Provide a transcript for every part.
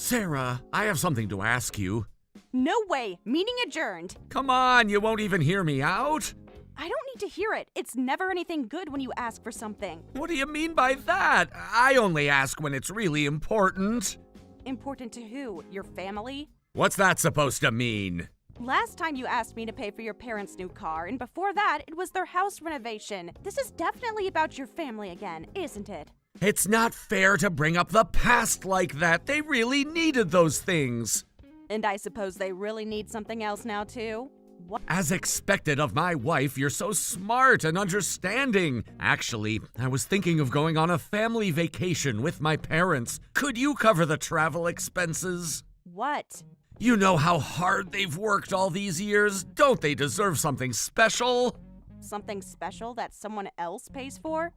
Sarah, I have something to ask you. No way! Meeting adjourned! Come on, you won't even hear me out? I don't need to hear it. It's never anything good when you ask for something. What do you mean by that? I only ask when it's really important. Important to who? Your family? What's that supposed to mean? Last time you asked me to pay for your parents' new car, and before that, it was their house renovation. This is definitely about your family again, isn't it? It's not fair to bring up the past like that. They really needed those things. And I suppose they really need something else now, too? What? As expected of my wife, you're so smart and understanding. Actually, I was thinking of going on a family vacation with my parents. Could you cover the travel expenses? What? You know how hard they've worked all these years. Don't they deserve something special? Something special that someone else pays for?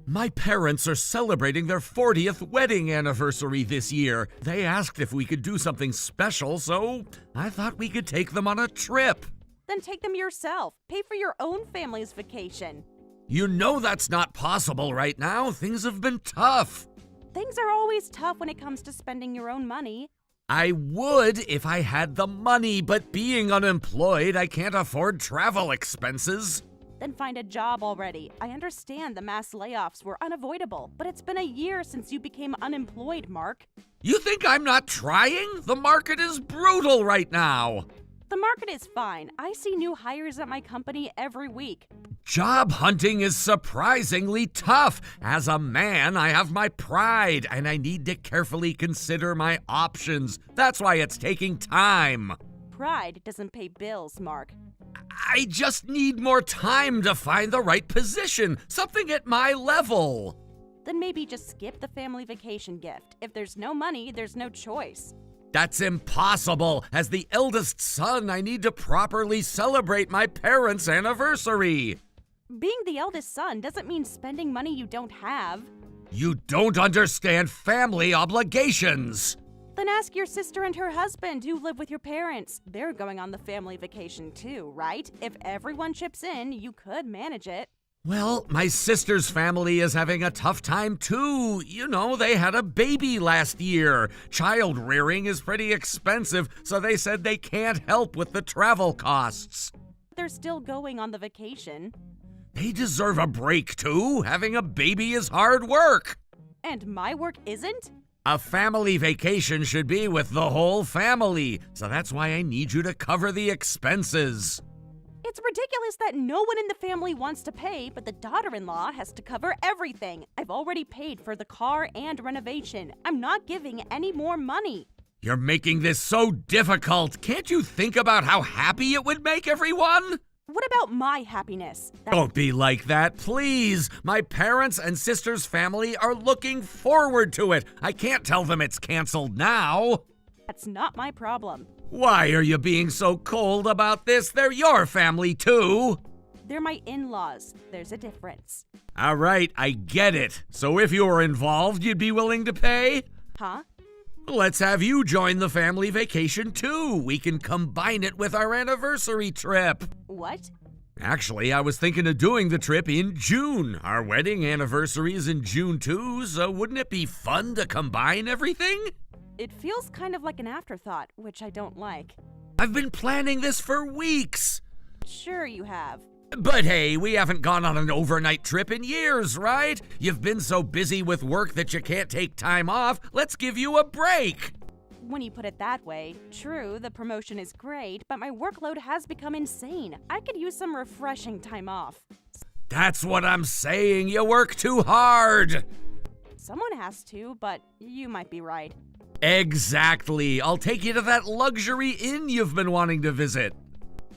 My parents are celebrating their 40th wedding anniversary this year. They asked if we could do something special, so I thought we could take them on a trip. Then take them yourself. Pay for your own family's vacation. You know that's not possible right now. Things have been tough. Things are always tough when it comes to spending your own money. I would if I had the money, but being unemployed, I can't afford travel expenses. Then find a job already. I understand the mass layoffs were unavoidable, but it's been a year since you became unemployed, Mark. You think I'm not trying? The market is brutal right now. The market is fine. I see new hires at my company every week. Job hunting is surprisingly tough. As a man, I have my pride, and I need to carefully consider my options. That's why it's taking time. Pride doesn't pay bills, Mark. I just need more time to find the right position, something at my level. Then maybe just skip the family vacation gift. If there's no money, there's no choice. That's impossible. As the eldest son, I need to properly celebrate my parents' anniversary. Being the eldest son doesn't mean spending money you don't have. You don't understand family obligations. Then ask your sister and her husband who live with your parents. They're going on the family vacation too, right? If everyone chips in, you could manage it. Well, my sister's family is having a tough time too. You know, they had a baby last year. Child rearing is pretty expensive, so they said they can't help with the travel costs. They're still going on the vacation. They deserve a break too. Having a baby is hard work. And my work isn't? A family vacation should be with the whole family, so that's why I need you to cover the expenses. It's ridiculous that no one in the family wants to pay, but the daughter-in-law has to cover everything. I've already paid for the car and renovation. I'm not giving any more money. You're making this so difficult. Can't you think about how happy it would make everyone? What about my happiness? Don't be like that, please. My parents and sister's family are looking forward to it. I can't tell them it's canceled now. That's not my problem. Why are you being so cold about this? They're your family too. They're my in-laws. There's a difference. All right, I get it. So if you were involved, you'd be willing to pay? Huh? Let's have you join the family vacation too. We can combine it with our anniversary trip. What? Actually, I was thinking of doing the trip in June. Our wedding anniversary is in June too, so wouldn't it be fun to combine everything? It feels kind of like an afterthought, which I don't like. I've been planning this for weeks. Sure you have. But hey, we haven't gone on an overnight trip in years, right? You've been so busy with work that you can't take time off. Let's give you a break. When you put it that way, true, the promotion is great, but my workload has become insane. I could use some refreshing time off. That's what I'm saying. You work too hard. Someone has to, but you might be right. Exactly. I'll take you to that luxury inn you've been wanting to visit.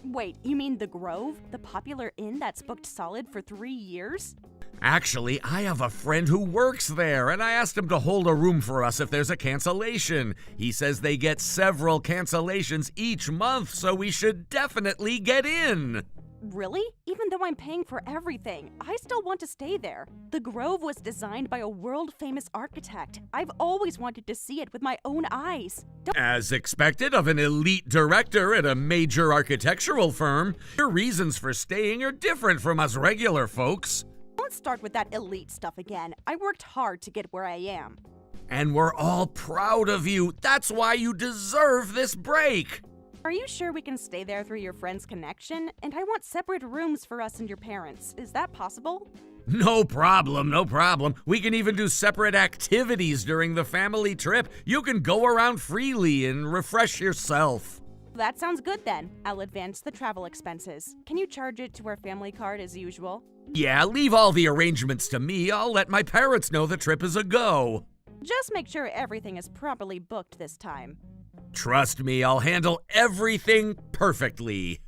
Wait, you mean the Grove? The popular inn that's booked solid for 3 years? Actually, I have a friend who works there, and I asked him to hold a room for us if there's a cancellation. He says they get several cancellations each month, so we should definitely get in. Really? Even though I'm paying for everything, I still want to stay there. The Grove was designed by a world-famous architect. I've always wanted to see it with my own eyes. As expected of an elite director at a major architectural firm, your reasons for staying are different from us regular folks. Don't start with that elite stuff again. I worked hard to get where I am. And we're all proud of you. That's why you deserve this break. Are you sure we can stay there through your friend's connection? And I want separate rooms for us and your parents. Is that possible? No problem, no problem. We can even do separate activities during the family trip. You can go around freely and refresh yourself. That sounds good then. I'll advance the travel expenses. Can you charge it to our family card as usual? Yeah, leave all the arrangements to me. I'll let my parents know the trip is a go. Just make sure everything is properly booked this time. Trust me, I'll handle everything perfectly.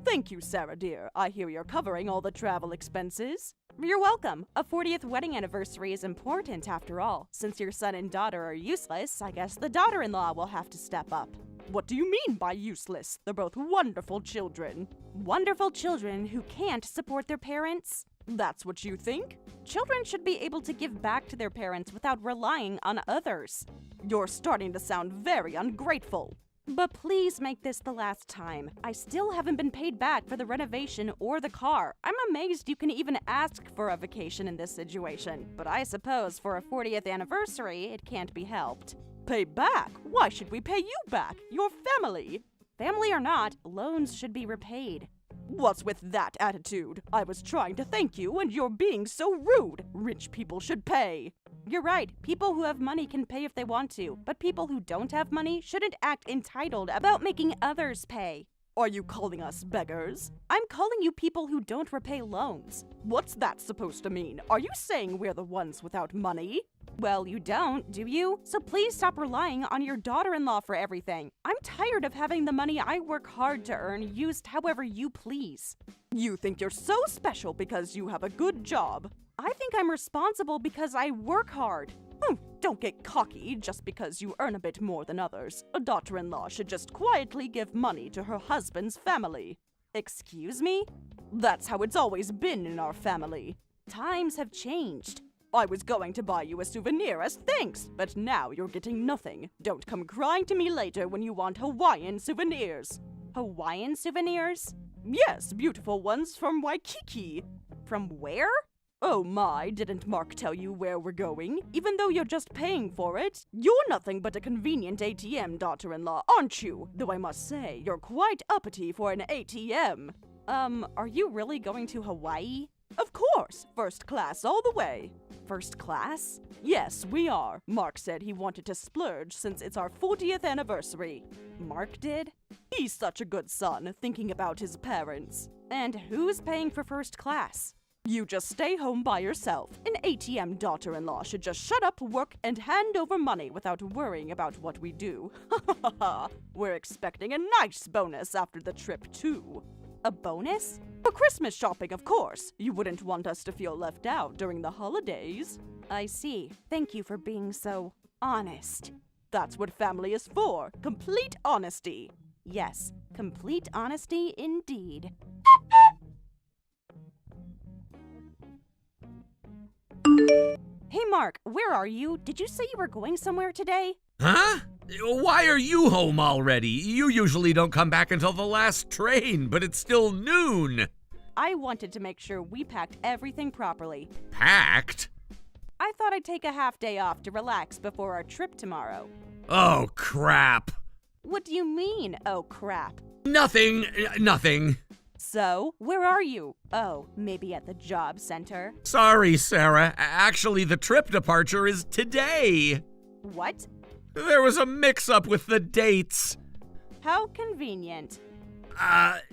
Thank you, Sarah dear. I hear you're covering all the travel expenses. You're welcome. A 40th wedding anniversary is important after all. Since your son and daughter are useless, I guess the daughter-in-law will have to step up. What do you mean by useless? They're both wonderful children. Wonderful children who can't support their parents? That's what you think? Children should be able to give back to their parents without relying on others. You're starting to sound very ungrateful. But please make this the last time. I still haven't been paid back for the renovation or the car. I'm amazed you can even ask for a vacation in this situation. But I suppose for a 40th anniversary, it can't be helped. Pay back? Why should we pay you back? Your family. Family or not, loans should be repaid. What's with that attitude? I was trying to thank you and you're being so rude. Rich people should pay. You're right. People who have money can pay if they want to, but people who don't have money shouldn't act entitled about making others pay. Are you calling us beggars? I'm calling you people who don't repay loans. What's that supposed to mean? Are you saying we're the ones without money? Well, you don't, do you? So please stop relying on your daughter-in-law for everything. I'm tired of having the money I work hard to earn used however you please. You think you're so special because you have a good job. I think I'm responsible because I work hard. Don't get cocky just because you earn a bit more than others. A daughter-in-law should just quietly give money to her husband's family. Excuse me? That's how it's always been in our family. Times have changed. I was going to buy you a souvenir as thanks, but now you're getting nothing. Don't come crying to me later when you want Hawaiian souvenirs. Hawaiian souvenirs? Yes, beautiful ones from Waikiki. From where? Oh my, didn't Mark tell you where we're going? Even though you're just paying for it? You're nothing but a convenient ATM, daughter-in-law, aren't you? Though I must say, you're quite uppity for an ATM. Are you really going to Hawaii? Of course, first class all the way. First class? Yes, we are. Mark said he wanted to splurge since it's our 40th anniversary. Mark did? He's such a good son, thinking about his parents. And who's paying for first class? You just stay home by yourself. An ATM daughter-in-law should just shut up, work, and hand over money without worrying about what we do. We're expecting a nice bonus after the trip, too. A bonus? For Christmas shopping, of course. You wouldn't want us to feel left out during the holidays. I see. Thank you for being so honest. That's what family is for. Complete honesty. Yes, complete honesty indeed. Hey Mark, where are you? Did you say you were going somewhere today? Huh? Why are you home already? You usually don't come back until the last train, but it's still noon. I wanted to make sure we packed everything properly. Packed? I thought I'd take a half day off to relax before our trip tomorrow. Oh, crap. What do you mean, oh crap? Nothing. So, where are you? Oh, maybe at the job center? Sorry, Sarah. Actually, the trip departure is today. What? There was a mix-up with the dates. How convenient.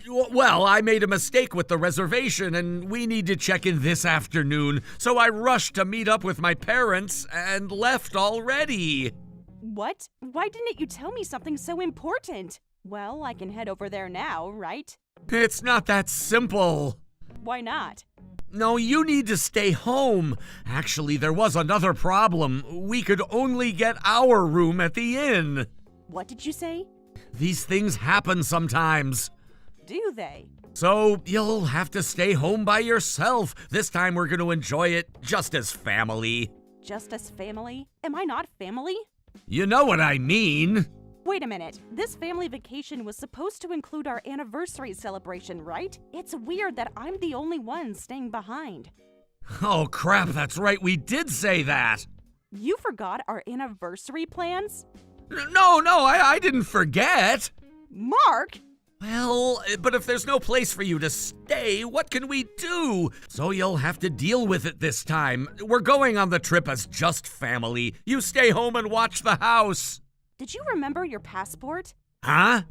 Well, I made a mistake with the reservation, and we need to check in this afternoon, so I rushed to meet up with my parents and left already. What? Why didn't you tell me something so important? Well, I can head over there now, right? It's not that simple. Why not? No, you need to stay home. Actually, there was another problem. We could only get our room at the inn. What did you say? These things happen sometimes. Do they? So you'll have to stay home by yourself. This time we're going to enjoy it just as family. Just as family? Am I not family? You know what I mean. Wait a minute. This family vacation was supposed to include our anniversary celebration, right? It's weird that I'm the only one staying behind. Oh crap, that's right, we did say that. You forgot our anniversary plans? No, I didn't forget. Mark! Well, but if there's no place for you to stay, what can we do? So you'll have to deal with it this time. We're going on the trip as just family. You stay home and watch the house. Did you remember your passport? Huh?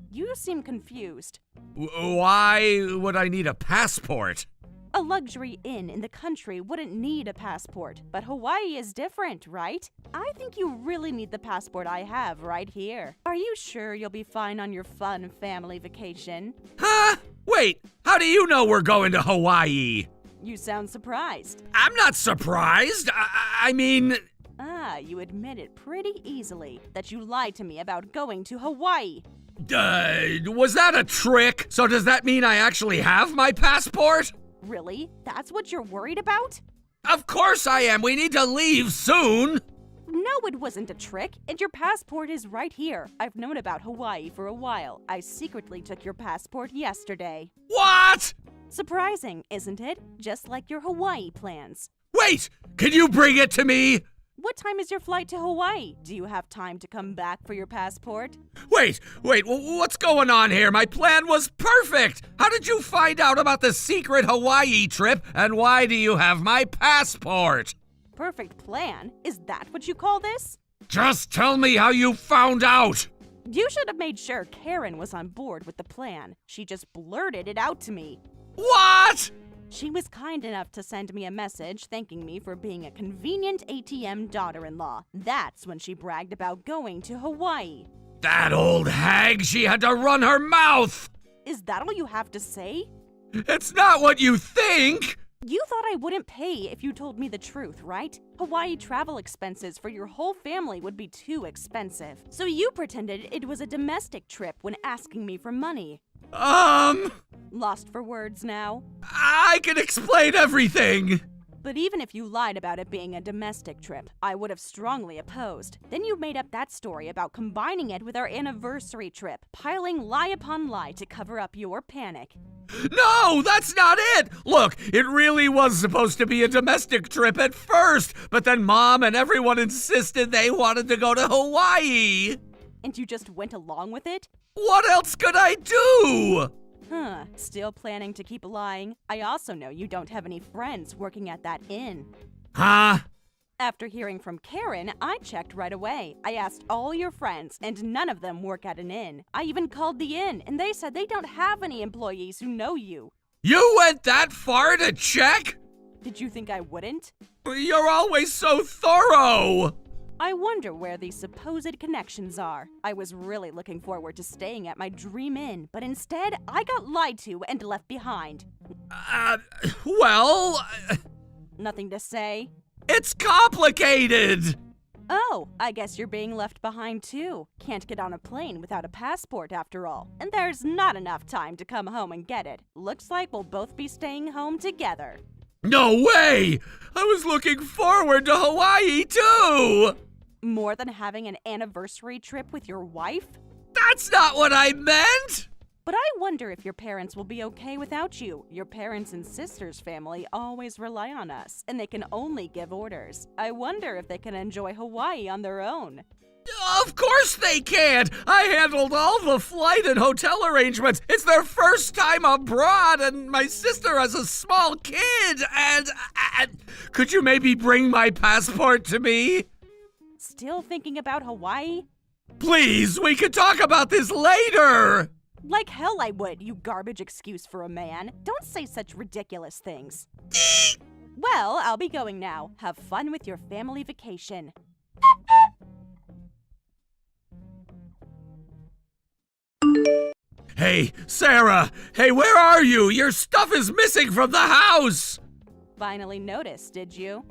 You seem confused. Why would I need a passport? A luxury inn in the country wouldn't need a passport, but Hawaii is different, right? I think you really need the passport I have right here. Are you sure you'll be fine on your fun family vacation? Huh? Wait, how do you know we're going to Hawaii? You sound surprised. I'm not surprised. I mean... You admit it pretty easily that you lied to me about going to Hawaii. Was that a trick? So does that mean I actually have my passport? Really? That's what you're worried about? Of course I am. We need to leave soon. No, it wasn't a trick, and your passport is right here. I've known about Hawaii for a while. I secretly took your passport yesterday. What? Surprising, isn't it? Just like your Hawaii plans. Wait, can you bring it to me? What time is your flight to Hawaii? Do you have time to come back for your passport? Wait, what's going on here? My plan was perfect. How did you find out about the secret Hawaii trip, and why do you have my passport? Perfect plan? Is that what you call this? Just tell me how you found out. You should have made sure Karen was on board with the plan. She just blurted it out to me. What? She was kind enough to send me a message thanking me for being a convenient ATM daughter-in-law. That's when she bragged about going to Hawaii. That old hag, she had to run her mouth! Is that all you have to say? It's not what you think! You thought I wouldn't pay if you told me the truth, right? Hawaii travel expenses for your whole family would be too expensive. So you pretended it was a domestic trip when asking me for money. Lost for words now? I can explain everything! But even if you lied about it being a domestic trip, I would have strongly opposed. Then you made up that story about combining it with our anniversary trip, piling lie upon lie to cover up your panic. No, that's not it! Look, it really was supposed to be a domestic trip at first, but then Mom and everyone insisted they wanted to go to Hawaii! And you just went along with it? What else could I do? Still planning to keep lying? I also know you don't have any friends working at that inn. Huh? After hearing from Karen, I checked right away. I asked all your friends, and none of them work at an inn. I even called the inn, and they said they don't have any employees who know you. You went that far to check? Did you think I wouldn't? You're always so thorough! I wonder where these supposed connections are. I was really looking forward to staying at my dream inn, but instead, I got lied to and left behind. Well... Nothing to say? It's complicated! Oh, I guess you're being left behind too. Can't get on a plane without a passport after all. And there's not enough time to come home and get it. Looks like we'll both be staying home together. No way! I was looking forward to Hawaii too! More than having an anniversary trip with your wife? That's not what I meant! But I wonder if your parents will be okay without you. Your parents' and sister's family always rely on us, and they can only give orders. I wonder if they can enjoy Hawaii on their own. Of course they can't! I handled all the flight and hotel arrangements. It's their first time abroad, and my sister has a small kid, and could you maybe bring my passport to me? Still thinking about Hawaii? Please, we could talk about this later! Like hell I would, you garbage excuse for a man. Don't say such ridiculous things. Well, I'll be going now. Have fun with your family vacation. Hey, Sarah! Hey, where are you? Your stuff is missing from the house! Finally noticed, did you?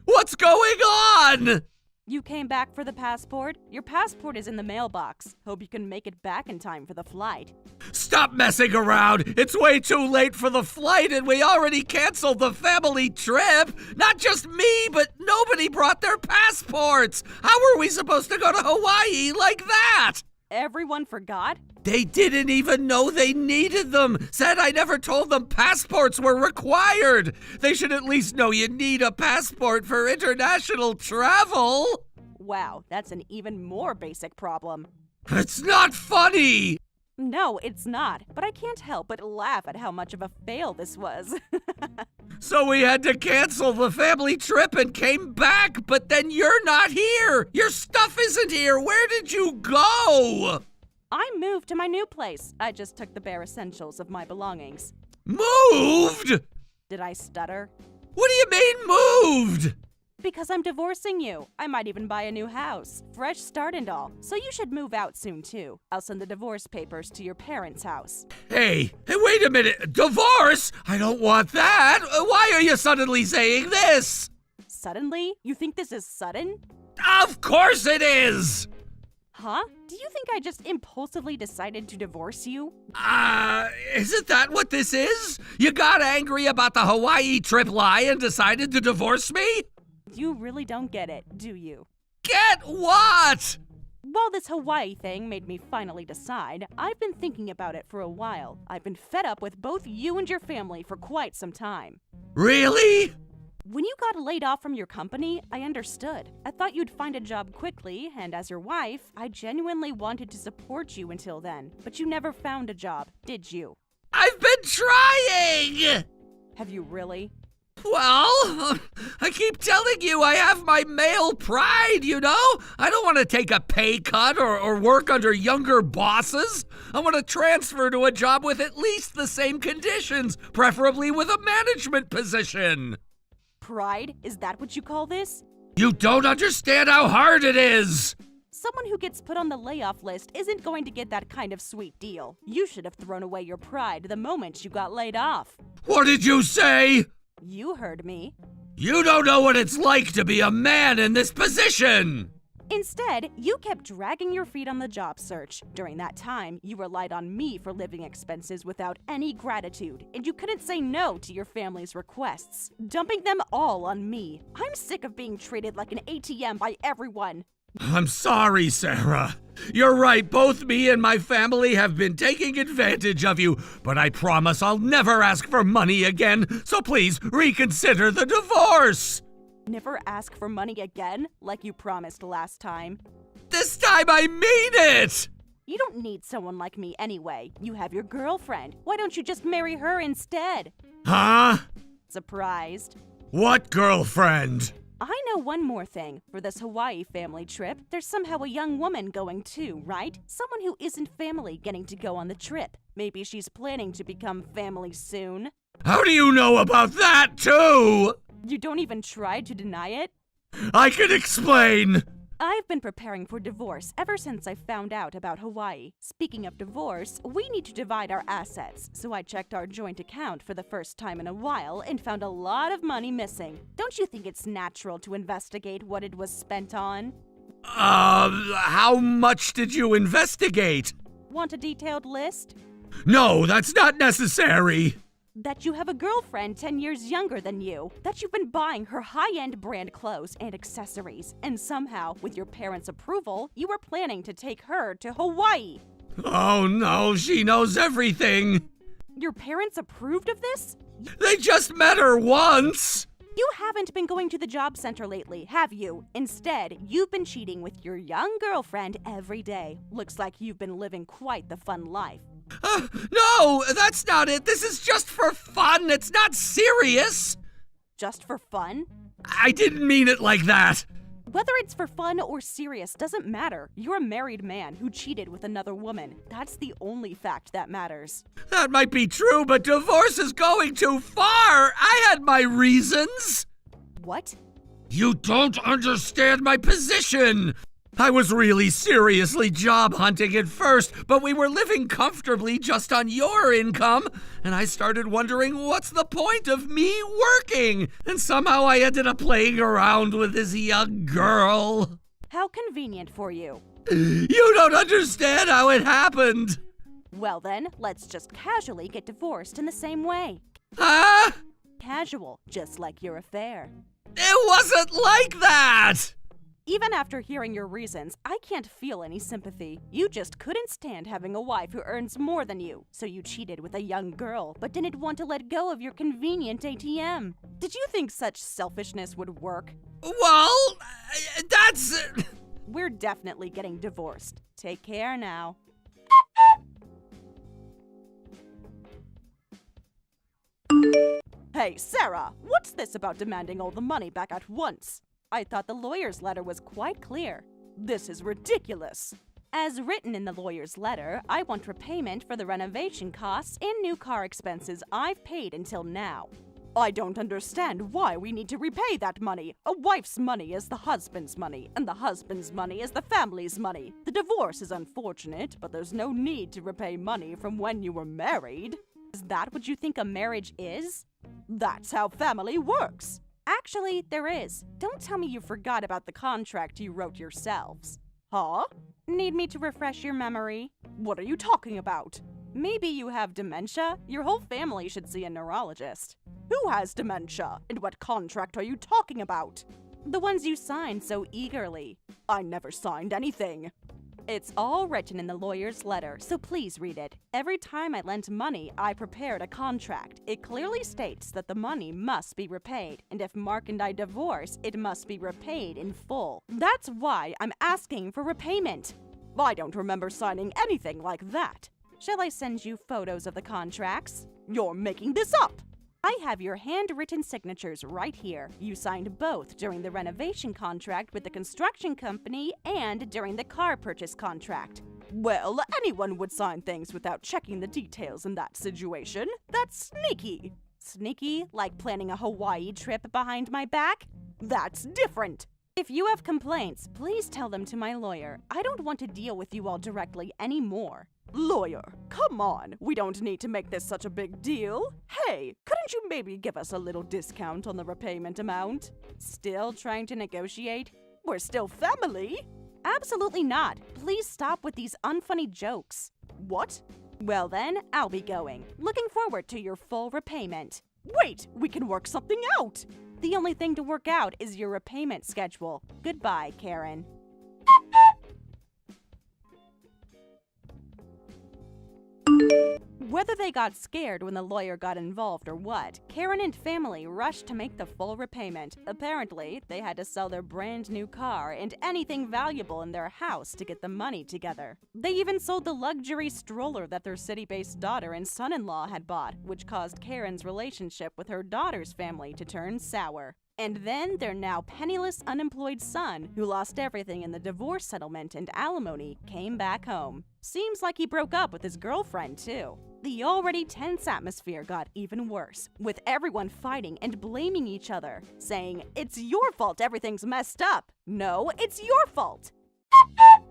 What's going on? You came back for the passport? Your passport is in the mailbox. Hope you can make it back in time for the flight. Stop messing around! It's way too late for the flight and we already canceled the family trip! Not just me, but nobody brought their passports! How were we supposed to go to Hawaii like that? Everyone forgot? They didn't even know they needed them. Said I never told them passports were required. They should at least know you need a passport for international travel. Wow, that's an even more basic problem. It's not funny. No, it's not, but I can't help but laugh at how much of a fail this was. So we had to cancel the family trip and came back, but then you're not here. Your stuff isn't here. Where did you go? I moved to my new place. I just took the bare essentials of my belongings. Moved? Did I stutter? What do you mean moved? Because I'm divorcing you. I might even buy a new house. Fresh start and all. So you should move out soon, too. I'll send the divorce papers to your parents' house. Hey, wait a minute. Divorce? I don't want that. Why are you suddenly saying this? Suddenly? You think this is sudden? Of course it is! Huh? Do you think I just impulsively decided to divorce you? Isn't that what this is? You got angry about the Hawaii trip lie and decided to divorce me? You really don't get it, do you? Get what? While this Hawaii thing made me finally decide, I've been thinking about it for a while. I've been fed up with both you and your family for quite some time. Really? When you got laid off from your company, I understood. I thought you'd find a job quickly, and as your wife, I genuinely wanted to support you until then. But you never found a job, did you? I've been trying! Have you really? Well, I keep telling you I have my male pride, you know? I don't want to take a pay cut or work under younger bosses. I want to transfer to a job with at least the same conditions, preferably with a management position. Pride? Is that what you call this? You don't understand how hard it is. Someone who gets put on the layoff list isn't going to get that kind of sweet deal. You should have thrown away your pride the moment you got laid off. What did you say? You heard me. You don't know what it's like to be a man in this position! Instead, you kept dragging your feet on the job search. During that time, you relied on me for living expenses without any gratitude, and you couldn't say no to your family's requests, dumping them all on me. I'm sick of being treated like an ATM by everyone. I'm sorry, Sarah. You're right, both me and my family have been taking advantage of you, but I promise I'll never ask for money again, so please reconsider the divorce! Never ask for money again, like you promised last time. This time I mean it! You don't need someone like me anyway. You have your girlfriend. Why don't you just marry her instead? Huh? Surprised? What girlfriend? I know one more thing. For this Hawaii family trip, there's somehow a young woman going too, right? Someone who isn't family getting to go on the trip. Maybe she's planning to become family soon. How do you know about that, too? You don't even try to deny it? I can explain. I've been preparing for divorce ever since I found out about Hawaii. Speaking of divorce, we need to divide our assets, so I checked our joint account for the first time in a while and found a lot of money missing. Don't you think it's natural to investigate what it was spent on? How much did you investigate? Want a detailed list? No, that's not necessary. That you have a girlfriend 10 years younger than you, that you've been buying her high-end brand clothes and accessories, and somehow, with your parents' approval, you were planning to take her to Hawaii. Oh no, she knows everything. Your parents approved of this? They just met her once. You haven't been going to the job center lately, have you? Instead, you've been cheating with your young girlfriend every day. Looks like you've been living quite the fun life. No, that's not it. This is just for fun. It's not serious. Just for fun? I didn't mean it like that. Whether it's for fun or serious doesn't matter. You're a married man who cheated with another woman. That's the only fact that matters. That might be true, but divorce is going too far. I had my reasons. What? You don't understand my position. I was really seriously job hunting at first, but we were living comfortably just on your income, and I started wondering what's the point of me working? And somehow I ended up playing around with this young girl. How convenient for you. You don't understand how it happened. Well then, let's just casually get divorced in the same way. Even after hearing your reasons, I can't feel any sympathy. You just couldn't stand having a wife who earns more than you, so you cheated with a young girl, but didn't want to let go of your convenient ATM. Did you think such selfishness would work? Well, that's... We're definitely getting divorced. Take care now. Hey, Sarah, what's this about demanding all the money back at once? I thought the lawyer's letter was quite clear. This is ridiculous. As written in the lawyer's letter, I want repayment for the renovation costs and new car expenses I've paid until now. I don't understand why we need to repay that money. A wife's money is the husband's money, and the husband's money is the family's money. The divorce is unfortunate, but there's no need to repay money from when you were married. Is that what you think a marriage is? That's how family works. Actually, there is. Don't tell me you forgot about the contract you wrote yourselves. Huh? Need me to refresh your memory? What are you talking about? Maybe you have dementia? Your whole family should see a neurologist. Who has dementia? And what contract are you talking about? The ones you signed so eagerly. I never signed anything. It's all written in the lawyer's letter, so please read it. Every time I lent money, I prepared a contract. It clearly states that the money must be repaid, and if Mark and I divorce, it must be repaid in full. That's why I'm asking for repayment. I don't remember signing anything like that. Shall I send you photos of the contracts? You're making this up! I have your handwritten signatures right here. You signed both during the renovation contract with the construction company and during the car purchase contract. Well, anyone would sign things without checking the details in that situation. That's sneaky. Sneaky, like planning a Hawaii trip behind my back? That's different. If you have complaints, please tell them to my lawyer. I don't want to deal with you all directly anymore. Lawyer, come on. We don't need to make this such a big deal. Hey, couldn't you maybe give us a little discount on the repayment amount? Still trying to negotiate? We're still family. Absolutely not. Please stop with these unfunny jokes. What? Well then, I'll be going. Looking forward to your full repayment. Wait, we can work something out. The only thing to work out is your repayment schedule. Goodbye, Karen. Whether they got scared when the lawyer got involved or what, Karen and family rushed to make the full repayment. Apparently, they had to sell their brand new car and anything valuable in their house to get the money together. They even sold the luxury stroller that their city-based daughter and son-in-law had bought, which caused Karen's relationship with her daughter's family to turn sour. And then their now penniless, unemployed son, who lost everything in the divorce settlement and alimony, came back home. Seems like he broke up with his girlfriend, too. The already tense atmosphere got even worse, with everyone fighting and blaming each other, saying, "It's your fault everything's messed up." No, it's your fault.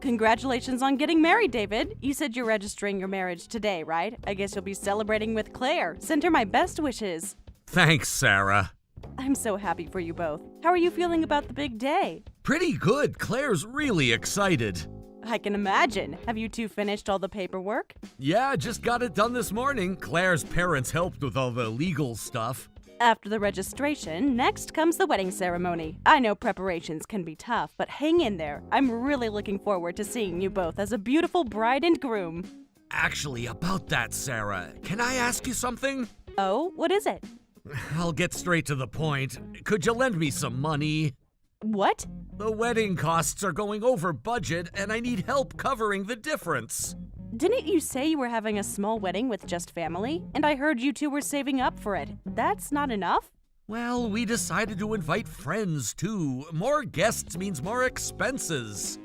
Congratulations on getting married, David. You said you're registering your marriage today, right? I guess you'll be celebrating with Claire. Send her my best wishes. Thanks, Sarah. I'm so happy for you both. How are you feeling about the big day? Pretty good. Claire's really excited. I can imagine. Have you two finished all the paperwork? Yeah, just got it done this morning. Claire's parents helped with all the legal stuff. After the registration, next comes the wedding ceremony. I know preparations can be tough, but hang in there. I'm really looking forward to seeing you both as a beautiful bride and groom. Actually, about that, Sarah, can I ask you something? Oh, what is it? I'll get straight to the point. Could you lend me some money? What? The wedding costs are going over budget, and I need help covering the difference. Didn't you say you were having a small wedding with just family? And I heard you two were saving up for it. That's not enough? Well, we decided to invite friends, too. More guests means more expenses.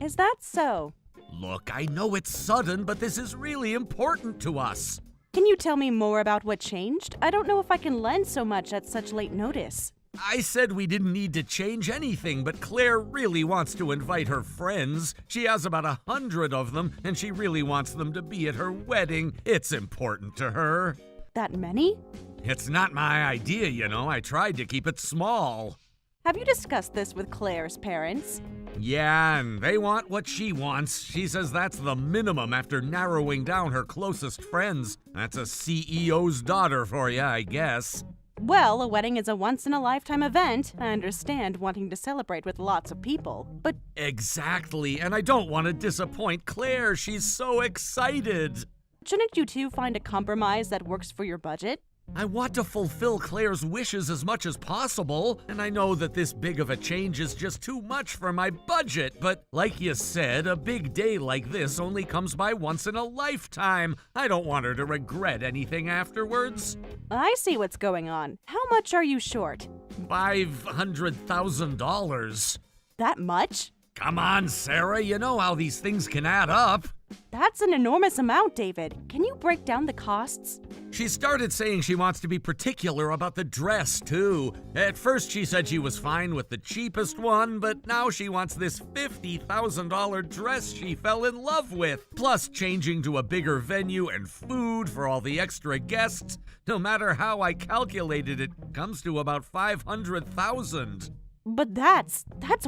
Is that so? Look, I know it's sudden, but this is really important to us. Can you tell me more about what changed? I don't know if I can lend so much at such late notice. I said we didn't need to change anything, but Claire really wants to invite her friends. She has about 100 of them, and she really wants them to be at her wedding. It's important to her. That many? It's not my idea, you know. I tried to keep it small. Have you discussed this with Claire's parents? Yeah, and they want what she wants. She says that's the minimum after narrowing down her closest friends. That's a CEO's daughter for you, I guess. Well, a wedding is a once-in-a-lifetime event. I understand wanting to celebrate with lots of people, but Exactly, and I don't want to disappoint Claire. She's so excited. shouldn't you two find a compromise that works for your budget? I want to fulfill Claire's wishes as much as possible, and I know that this big of a change is just too much for my budget, but like you said, a big day like this only comes by once in a lifetime. I don't want her to regret anything afterwards. I see what's going on. How much are you short? $500,000. That much? Come on, Sarah, you know how these things can add up. That's an enormous amount, David. Can you break down the costs? She started saying she wants to be particular about the dress, too. At first, she said she was fine with the cheapest one, but now she wants this $50,000 dress she fell in love with, plus changing to a bigger venue and food for all the extra guests. No matter how I calculated it, comes to about $500,000. But that's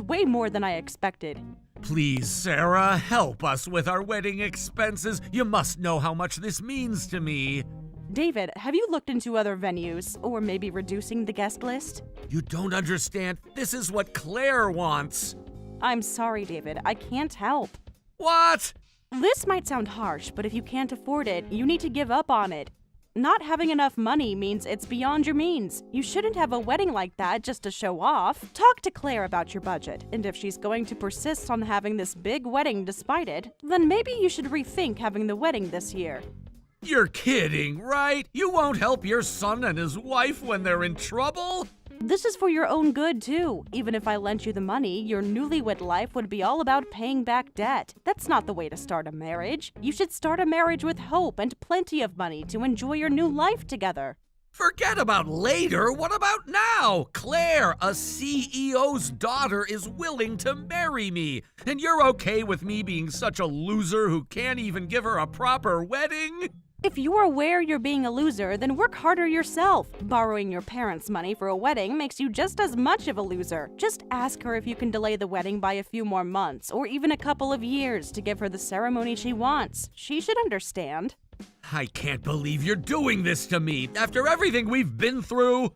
way more than I expected. Please, Sarah, help us with our wedding expenses. You must know how much this means to me. David, have you looked into other venues, or maybe reducing the guest list? You don't understand. This is what Claire wants. I'm sorry, David. I can't help. What? This might sound harsh, but if you can't afford it, you need to give up on it. Not having enough money means it's beyond your means. You shouldn't have a wedding like that just to show off. Talk to Claire about your budget, and if she's going to persist on having this big wedding despite it, then maybe you should rethink having the wedding this year. You're kidding, right? You won't help your son and his wife when they're in trouble? This is for your own good, too. Even if I lent you the money, your newlywed life would be all about paying back debt. That's not the way to start a marriage. You should start a marriage with hope and plenty of money to enjoy your new life together. Forget about later. What about now? Claire, a CEO's daughter, is willing to marry me. And you're okay with me being such a loser who can't even give her a proper wedding? If you're aware you're being a loser, then work harder yourself. Borrowing your parents' money for a wedding makes you just as much of a loser. Just ask her if you can delay the wedding by a few more months, or even a couple of years to give her the ceremony she wants. She should understand. I can't believe you're doing this to me. After everything we've been through.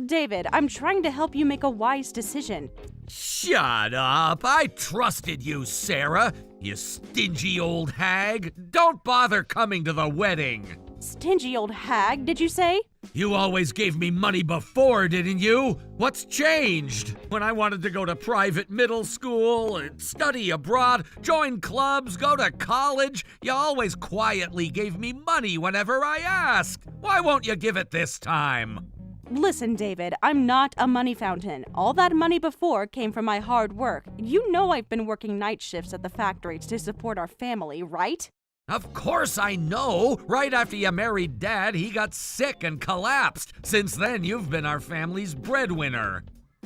David, I'm trying to help you make a wise decision. Shut up. I trusted you, Sarah. You stingy old hag. Don't bother coming to the wedding. Stingy old hag, did you say? You always gave me money before, didn't you? What's changed? When I wanted to go to private middle school, study abroad, join clubs, go to college, you always quietly gave me money whenever I asked. Why won't you give it this time? Listen, David, I'm not a money fountain. All that money before came from my hard work. You know I've been working night shifts at the factory to support our family, right? Of course I know. Right after you married Dad, he got sick and collapsed. Since then, you've been our family's breadwinner.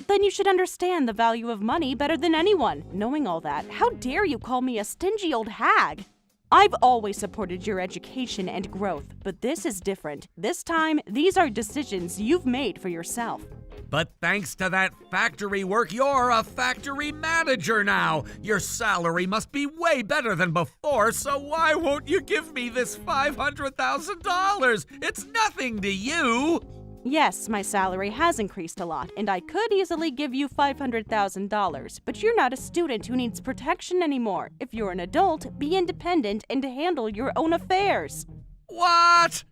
Then you should understand the value of money better than anyone. Knowing all that, how dare you call me a stingy old hag? I've always supported your education and growth, but this is different. This time, these are decisions you've made for yourself. But thanks to that factory work, you're a factory manager now. Your salary must be way better than before, so why won't you give me this $500,000? It's nothing to you. Yes, my salary has increased a lot, and I could easily give you $500,000, but you're not a student who needs protection anymore. If you're an adult, be independent and handle your own affairs. What?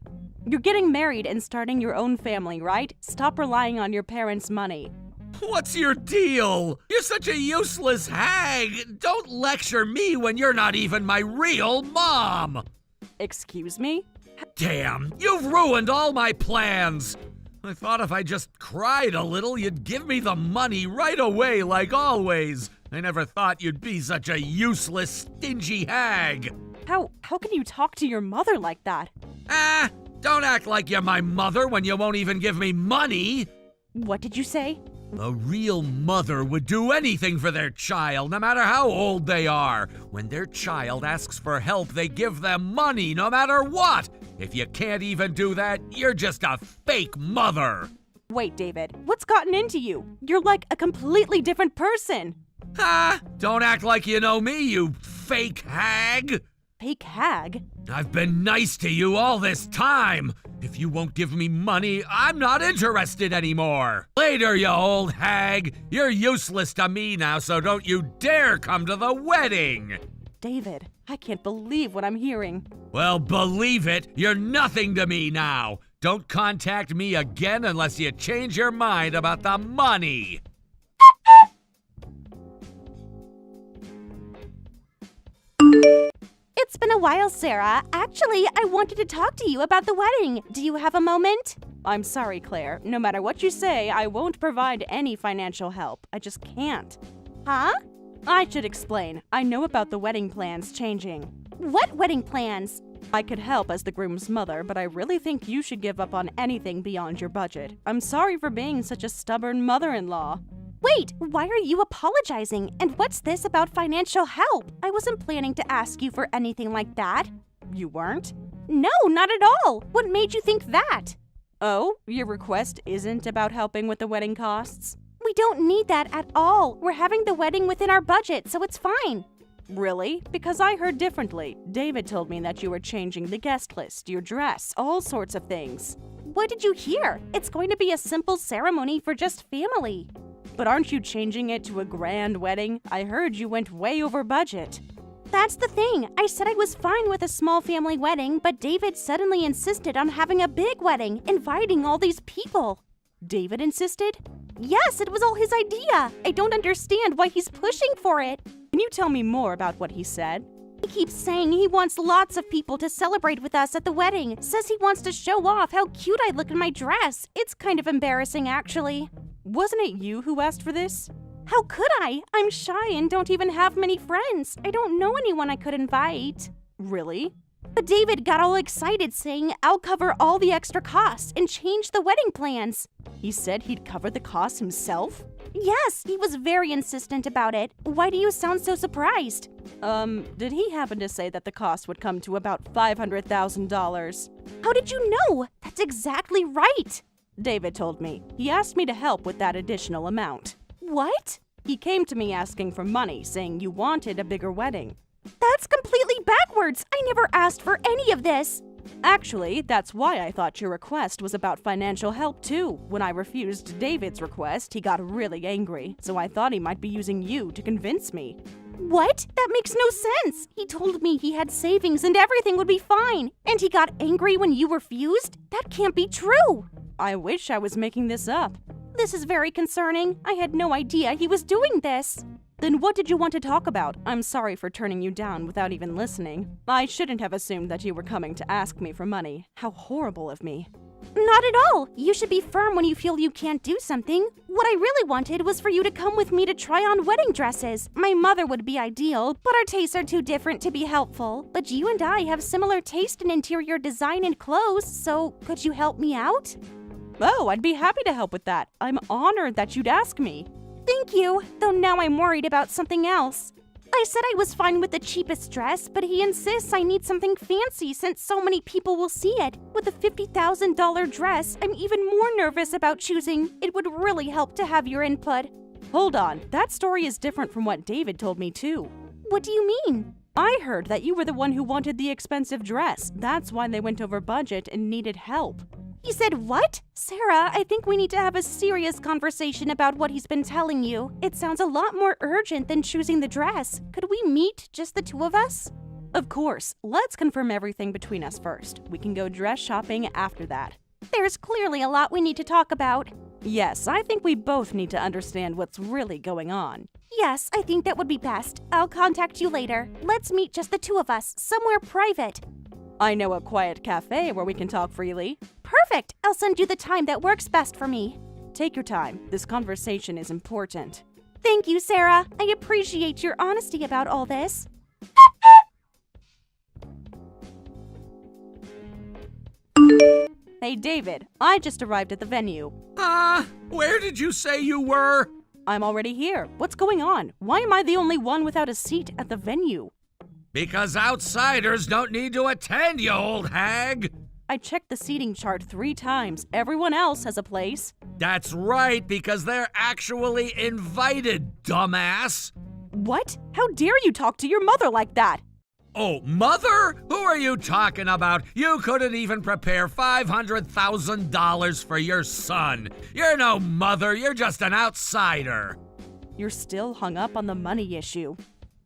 You're getting married and starting your own family, right? Stop relying on your parents' money. What's your deal? You're such a useless hag. Don't lecture me when you're not even my real mom. Excuse me? Damn, you've ruined all my plans. I thought if I just cried a little, you'd give me the money right away like always. I never thought you'd be such a useless, stingy hag. How can you talk to your mother like that? Don't act like you're my mother when you won't even give me money. What did you say? A real mother would do anything for their child, no matter how old they are. When their child asks for help, they give them money, no matter what. If you can't even do that, you're just a fake mother. Wait, David, what's gotten into you? You're like a completely different person. Don't act like you know me, you fake hag. Fake hag? I've been nice to you all this time. If you won't give me money, I'm not interested anymore. Later, you old hag. You're useless to me now, so don't you dare come to the wedding. David, I can't believe what I'm hearing. Well, believe it, you're nothing to me now. Don't contact me again unless you change your mind about the money. It's been a while, Sarah. Actually, I wanted to talk to you about the wedding. Do you have a moment? I'm sorry, Claire. No matter what you say, I won't provide any financial help. I just can't. Huh? I should explain. I know about the wedding plans changing. What wedding plans? I could help as the groom's mother, but I really think you should give up on anything beyond your budget. I'm sorry for being such a stubborn mother-in-law. Wait, why are you apologizing? And what's this about financial help? I wasn't planning to ask you for anything like that. You weren't? No, not at all. What made you think that? Oh, your request isn't about helping with the wedding costs? We don't need that at all. We're having the wedding within our budget, so it's fine. Really? Because I heard differently. David told me that you were changing the guest list, your dress, all sorts of things. What did you hear? It's going to be a simple ceremony for just family. But aren't you changing it to a grand wedding? I heard you went way over budget. That's the thing. I said I was fine with a small family wedding, but David suddenly insisted on having a big wedding, inviting all these people. David insisted? Yes, it was all his idea. I don't understand why he's pushing for it. Can you tell me more about what he said? He keeps saying he wants lots of people to celebrate with us at the wedding. Says he wants to show off how cute I look in my dress. It's kind of embarrassing, actually. Wasn't it you who asked for this? How could I? I'm shy and don't even have many friends. I don't know anyone I could invite. Really? But David got all excited saying, I'll cover all the extra costs and change the wedding plans. He said he'd cover the costs himself? Yes, he was very insistent about it. Why do you sound so surprised? Did he happen to say that the cost would come to about $500,000? How did you know? That's exactly right. David told me. He asked me to help with that additional amount. What? He came to me asking for money, saying you wanted a bigger wedding. That's completely backwards. I never asked for any of this. Actually, that's why I thought your request was about financial help too. When I refused David's request, he got really angry, so I thought he might be using you to convince me. What? That makes no sense. He told me he had savings and everything would be fine, and he got angry when you refused? That can't be true. I wish I was making this up. This is very concerning. I had no idea he was doing this. Then what did you want to talk about? I'm sorry for turning you down without even listening. I shouldn't have assumed that you were coming to ask me for money. How horrible of me. Not at all. You should be firm when you feel you can't do something. What I really wanted was for you to come with me to try on wedding dresses. My mother would be ideal, but our tastes are too different to be helpful. But you and I have similar taste in interior design and clothes, so could you help me out? Oh, I'd be happy to help with that. I'm honored that you'd ask me. Thank you, though now I'm worried about something else. I said I was fine with the cheapest dress, but he insists I need something fancy since so many people will see it. With a $50,000 dress, I'm even more nervous about choosing. It would really help to have your input. Hold on, that story is different from what David told me too. What do you mean? I heard that you were the one who wanted the expensive dress. That's why they went over budget and needed help. He said what? Sarah, I think we need to have a serious conversation about what he's been telling you. It sounds a lot more urgent than choosing the dress. Could we meet, just the two of us? Of course. Let's confirm everything between us first. We can go dress shopping after that. There's clearly a lot we need to talk about. Yes, I think we both need to understand what's really going on. Yes, I think that would be best. I'll contact you later. Let's meet just the two of us, somewhere private. I know a quiet cafe where we can talk freely. Perfect! I'll send you the time that works best for me. Take your time. This conversation is important. Thank you, Sarah. I appreciate your honesty about all this. Hey, David. I just arrived at the venue. Where did you say you were? I'm already here. What's going on? Why am I the only one without a seat at the venue? Because outsiders don't need to attend, you old hag! I checked the seating chart 3 times. Everyone else has a place. That's right, because they're actually invited, dumbass! What? How dare you talk to your mother like that? Oh, mother? Who are you talking about? You couldn't even prepare $500,000 for your son. You're no mother, you're just an outsider. You're still hung up on the money issue.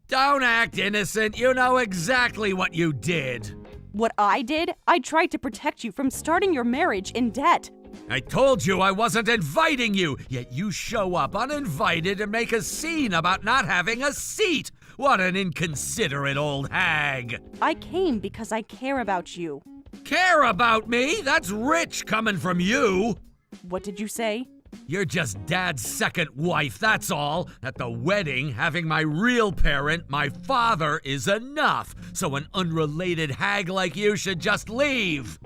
Don't act innocent, you know exactly what you did. What I did? I tried to protect you from starting your marriage in debt. I told you I wasn't inviting you, yet you show up uninvited and make a scene about not having a seat. What an inconsiderate old hag. I came because I care about you. Care about me? That's rich coming from you. What did you say? You're just Dad's second wife, that's all. At the wedding, having my real parent, my father, is enough. So an unrelated hag like you should just leave.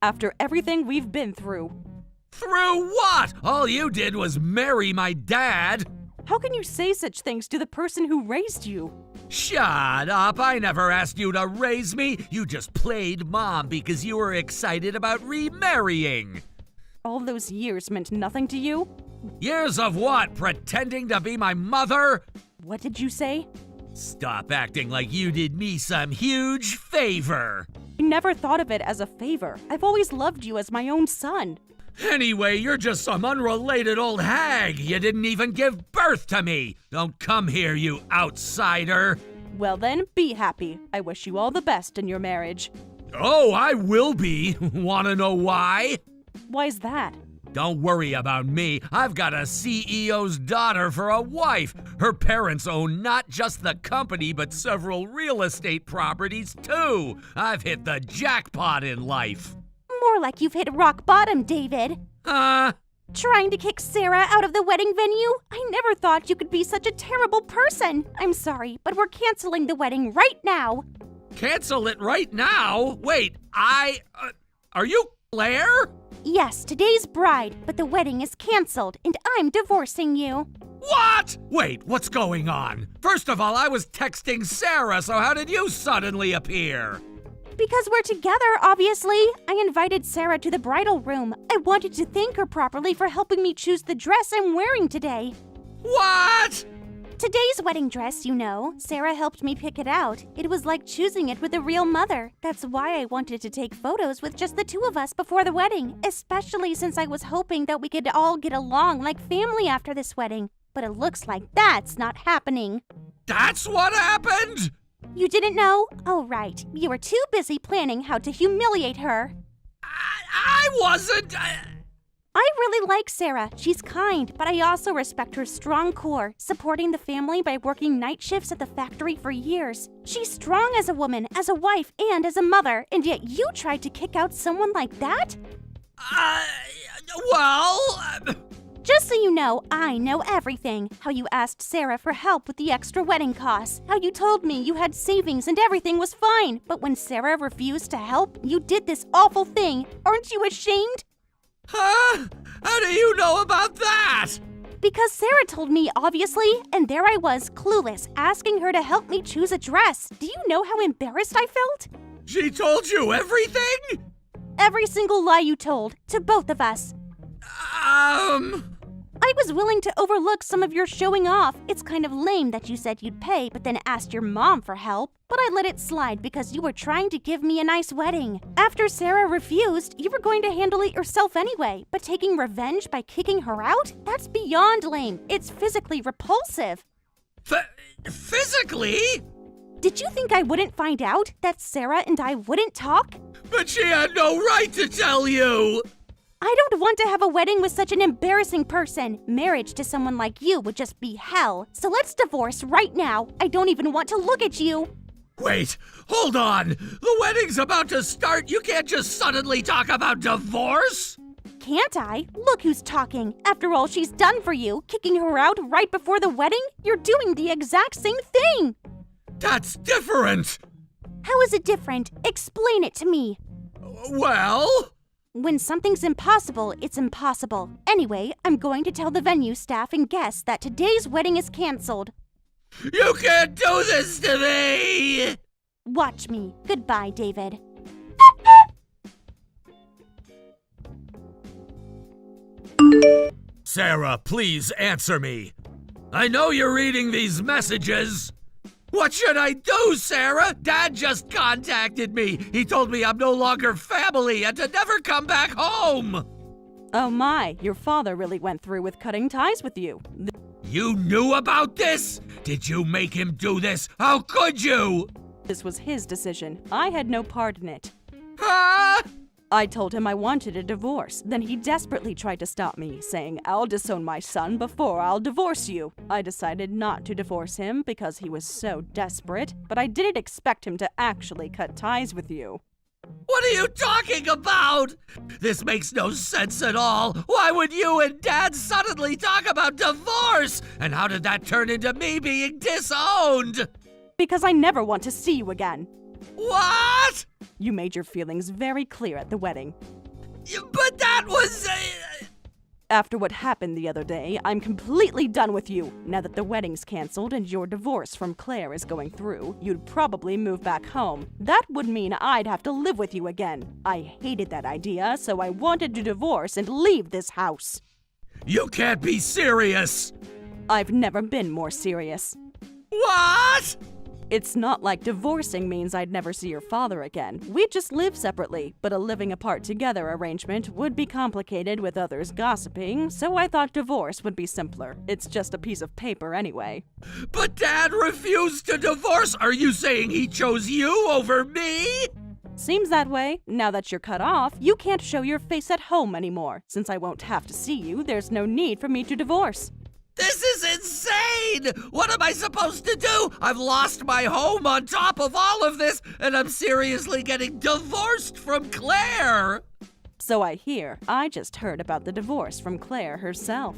After everything we've been through. Through what? All you did was marry my dad. How can you say such things to the person who raised you? Shut up, I never asked you to raise me. You just played mom because you were excited about remarrying. All those years meant nothing to you? Years of what? Pretending to be my mother? What did you say? Stop acting like you did me some huge favor. I never thought of it as a favor. I've always loved you as my own son. Anyway, you're just some unrelated old hag. You didn't even give birth to me. Don't come here, you outsider. Well then, be happy. I wish you all the best in your marriage. Oh, I will be. Wanna know why? Why's that? Don't worry about me. I've got a CEO's daughter for a wife. Her parents own not just the company, but several real estate properties, too. I've hit the jackpot in life. More like you've hit rock bottom, David. Trying to kick Sarah out of the wedding venue? I never thought you could be such a terrible person. I'm sorry, but we're canceling the wedding right now. Cancel it right now? Wait, are you Claire? Yes, today's bride, but the wedding is canceled, and I'm divorcing you. What? Wait, what's going on? First of all, I was texting Sarah, so how did you suddenly appear? Because we're together, obviously. I invited Sarah to the bridal room. I wanted to thank her properly for helping me choose the dress I'm wearing today. What? Today's wedding dress, you know. Sarah helped me pick it out. It was like choosing it with a real mother. That's why I wanted to take photos with just the two of us before the wedding, especially since I was hoping that we could all get along like family after this wedding. But it looks like that's not happening. That's what happened? You didn't know? Oh, right. You were too busy planning how to humiliate her. I wasn't. I really like Sarah. She's kind, but I also respect her strong core, supporting the family by working night shifts at the factory for years. She's strong as a woman, as a wife, and as a mother, and yet you tried to kick out someone like that? Just so you know, I know everything. How you asked Sarah for help with the extra wedding costs. How you told me you had savings and everything was fine. But when Sarah refused to help, you did this awful thing. Aren't you ashamed? Huh? How do you know about that? Because Sarah told me, obviously, and there I was, clueless, asking her to help me choose a dress. Do you know how embarrassed I felt? She told you everything? Every single lie you told, to both of us. I was willing to overlook some of your showing off. It's kind of lame that you said you'd pay, but then asked your mom for help. But I let it slide because you were trying to give me a nice wedding. After Sarah refused, you were going to handle it yourself anyway. But taking revenge by kicking her out? That's beyond lame. It's physically repulsive. Physically? Did you think I wouldn't find out? That Sarah and I wouldn't talk? But she had no right to tell you! I don't want to have a wedding with such an embarrassing person. Marriage to someone like you would just be hell. So let's divorce right now. I don't even want to look at you. Wait, hold on. The wedding's about to start. You can't just suddenly talk about divorce. Can't I? Look who's talking. After all she's done for you, kicking her out right before the wedding, you're doing the exact same thing. That's different. How is it different? Explain it to me. Well... When something's impossible, it's impossible. Anyway, I'm going to tell the venue staff and guests that today's wedding is canceled. You can't do this to me! Watch me. Goodbye, David. Sarah, please answer me. I know you're reading these messages. What should I do, Sarah? Dad just contacted me. He told me I'm no longer family and to never come back home. Oh my, your father really went through with cutting ties with you. You knew about this? Did you make him do this? How could you? This was his decision. I had no part in it. Huh? I told him I wanted a divorce. Then he desperately tried to stop me, saying, "I'll disown my son before I'll divorce you." I decided not to divorce him because he was so desperate, but I didn't expect him to actually cut ties with you. What are you talking about? This makes no sense at all. Why would you and Dad suddenly talk about divorce? And how did that turn into me being disowned? Because I never want to see you again. What? You made your feelings very clear at the wedding. But that was... After what happened the other day, I'm completely done with you. Now that the wedding's canceled and your divorce from Claire is going through, you'd probably move back home. That would mean I'd have to live with you again. I hated that idea, so I wanted to divorce and leave this house. You can't be serious. I've never been more serious. What? It's not like divorcing means I'd never see your father again. We'd just live separately, but a living apart together arrangement would be complicated with others gossiping, so I thought divorce would be simpler. It's just a piece of paper anyway. But Dad refused to divorce. Are you saying he chose you over me? Seems that way. Now that you're cut off, you can't show your face at home anymore. Since I won't have to see you, there's no need for me to divorce. This is insane! What am I supposed to do? I've lost my home on top of all of this, and I'm seriously getting divorced from Claire! So I hear. I just heard about the divorce from Claire herself.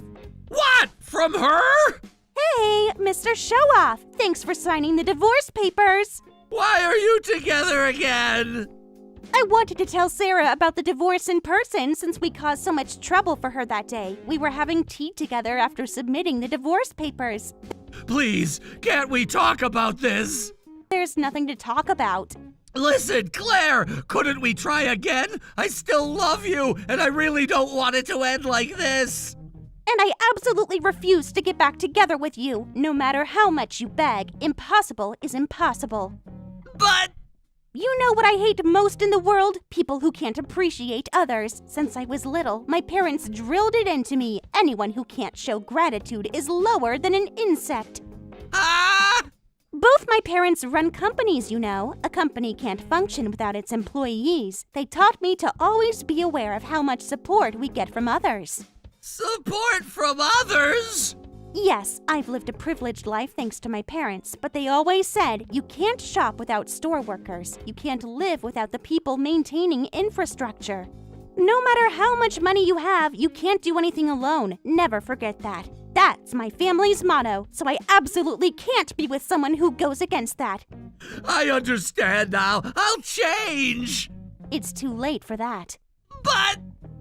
What? From her? Hey, Mr. Showoff! Thanks for signing the divorce papers! Why are you together again? I wanted to tell Sarah about the divorce in person since we caused so much trouble for her that day. We were having tea together after submitting the divorce papers. Please, can't we talk about this? There's nothing to talk about. Listen, Claire, couldn't we try again? I still love you, and I really don't want it to end like this. And I absolutely refuse to get back together with you. No matter how much you beg, impossible is impossible. But... You know what I hate most in the world? People who can't appreciate others. Since I was little, my parents drilled it into me. Anyone who can't show gratitude is lower than an insect. Ah! Both my parents run companies, you know. A company can't function without its employees. They taught me to always be aware of how much support we get from others. Support from others? Yes, I've lived a privileged life thanks to my parents, but they always said you can't shop without store workers. You can't live without the people maintaining infrastructure. No matter how much money you have, you can't do anything alone. Never forget that. That's my family's motto, so I absolutely can't be with someone who goes against that. I understand now. I'll change. It's too late for that. But...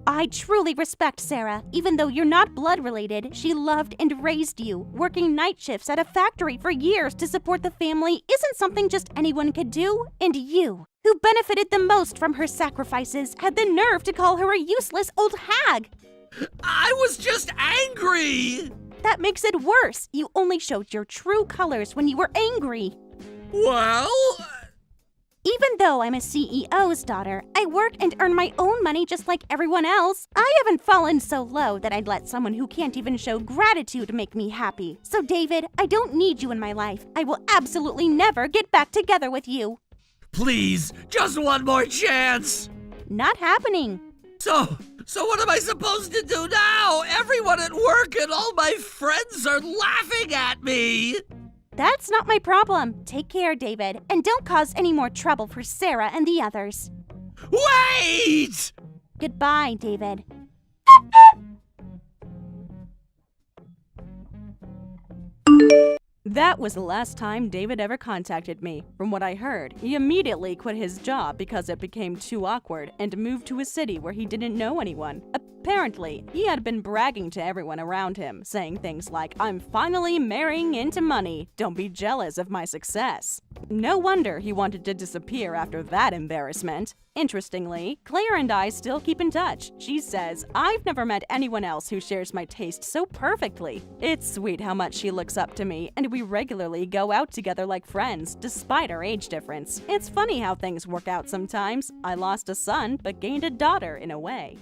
I truly respect Sarah. Even though you're not blood related, she loved and raised you. Working night shifts at a factory for years to support the family isn't something just anyone could do. And you, who benefited the most from her sacrifices, had the nerve to call her a useless old hag. I was just angry. That makes it worse. You only showed your true colors when you were angry. Well... Even though I'm a CEO's daughter, I work and earn my own money just like everyone else. I haven't fallen so low that I'd let someone who can't even show gratitude make me happy. So David, I don't need you in my life. I will absolutely never get back together with you. Please, just one more chance. Not happening. So what am I supposed to do now? Everyone at work and all my friends are laughing at me. That's not my problem. Take care, David, and don't cause any more trouble for Sarah and the others. Wait! Goodbye, David. That was the last time David ever contacted me. From what I heard, he immediately quit his job because it became too awkward and moved to a city where he didn't know anyone. Apparently, he had been bragging to everyone around him, saying things like, "I'm finally marrying into money. Don't be jealous of my success." No wonder he wanted to disappear after that embarrassment. Interestingly, Claire and I still keep in touch. She says, "I've never met anyone else who shares my taste so perfectly." It's sweet how much she looks up to me, and we regularly go out together like friends, despite our age difference. It's funny how things work out sometimes. I lost a son, but gained a daughter in a way.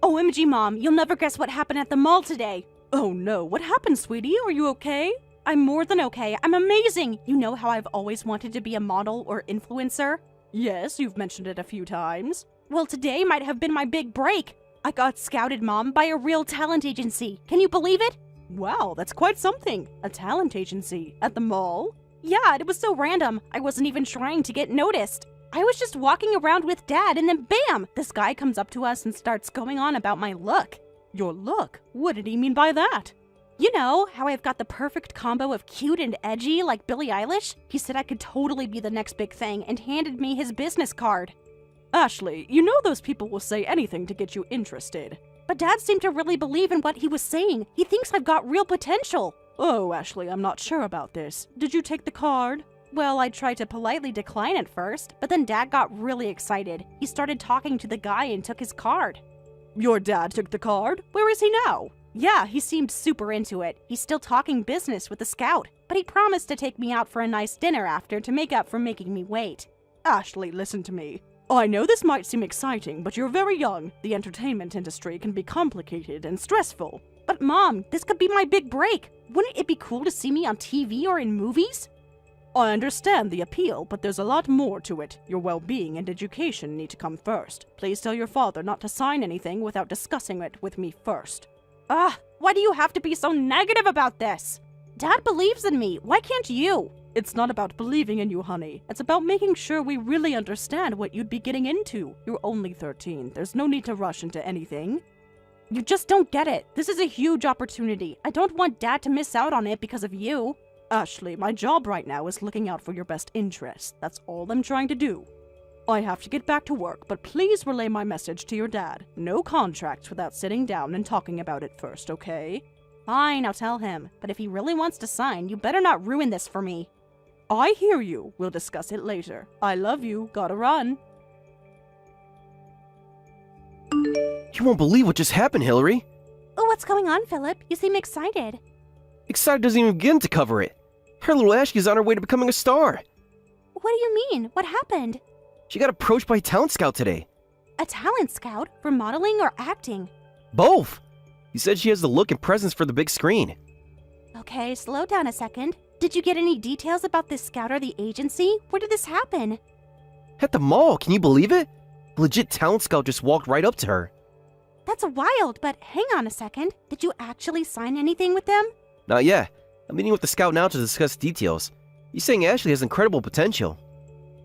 OMG, Mom, you'll never guess what happened at the mall today. Oh no, what happened, sweetie? Are you okay? I'm more than okay. I'm amazing. You know how I've always wanted to be a model or influencer? Yes, you've mentioned it a few times. Well, today might have been my big break. I got scouted, Mom, by a real talent agency. Can you believe it? Wow, that's quite something. A talent agency at the mall? Yeah, it was so random. I wasn't even trying to get noticed. I was just walking around with Dad, and then bam! This guy comes up to us and starts going on about my look. Your look? What did he mean by that? You know, how I've got the perfect combo of cute and edgy like Billie Eilish? He said I could totally be the next big thing and handed me his business card. Ashley, you know those people will say anything to get you interested. But Dad seemed to really believe in what he was saying. He thinks I've got real potential. Oh, Ashley, I'm not sure about this. Did you take the card? Well, I tried to politely decline at first, but then Dad got really excited. He started talking to the guy and took his card. Your dad took the card? Where is he now? Yeah, he seemed super into it. He's still talking business with the scout, but he promised to take me out for a nice dinner after to make up for making me wait. Ashley, listen to me. I know this might seem exciting, but you're very young. The entertainment industry can be complicated and stressful. But Mom, this could be my big break. Wouldn't it be cool to see me on TV or in movies? I understand the appeal, but there's a lot more to it. Your well-being and education need to come first. Please tell your father not to sign anything without discussing it with me first. Why do you have to be so negative about this? Dad believes in me. Why can't you? It's not about believing in you, honey. It's about making sure we really understand what you'd be getting into. You're only 13. There's no need to rush into anything. You just don't get it. This is a huge opportunity. I don't want Dad to miss out on it because of you. Ashley, my job right now is looking out for your best interests. That's all I'm trying to do. I have to get back to work, but please relay my message to your dad. No contracts without sitting down and talking about it first, okay? Fine, I'll tell him. But if he really wants to sign, you better not ruin this for me. I hear you. We'll discuss it later. I love you. Gotta run. You won't believe what just happened, Hillary. Oh, what's going on, Philip? You seem excited. Excited doesn't even begin to cover it. Her little Ashley's on her way to becoming a star. What do you mean? What happened? She got approached by a talent scout today. A talent scout? For modeling or acting? Both. He said she has the look and presence for the big screen. Okay, slow down a second. Did you get any details about this scout or the agency? Where did this happen? At the mall, can you believe it? A legit talent scout just walked right up to her. That's wild, but hang on a second. Did you actually sign anything with them? Not yet. I'm meeting with the scout now to discuss details. He's saying Ashley has incredible potential.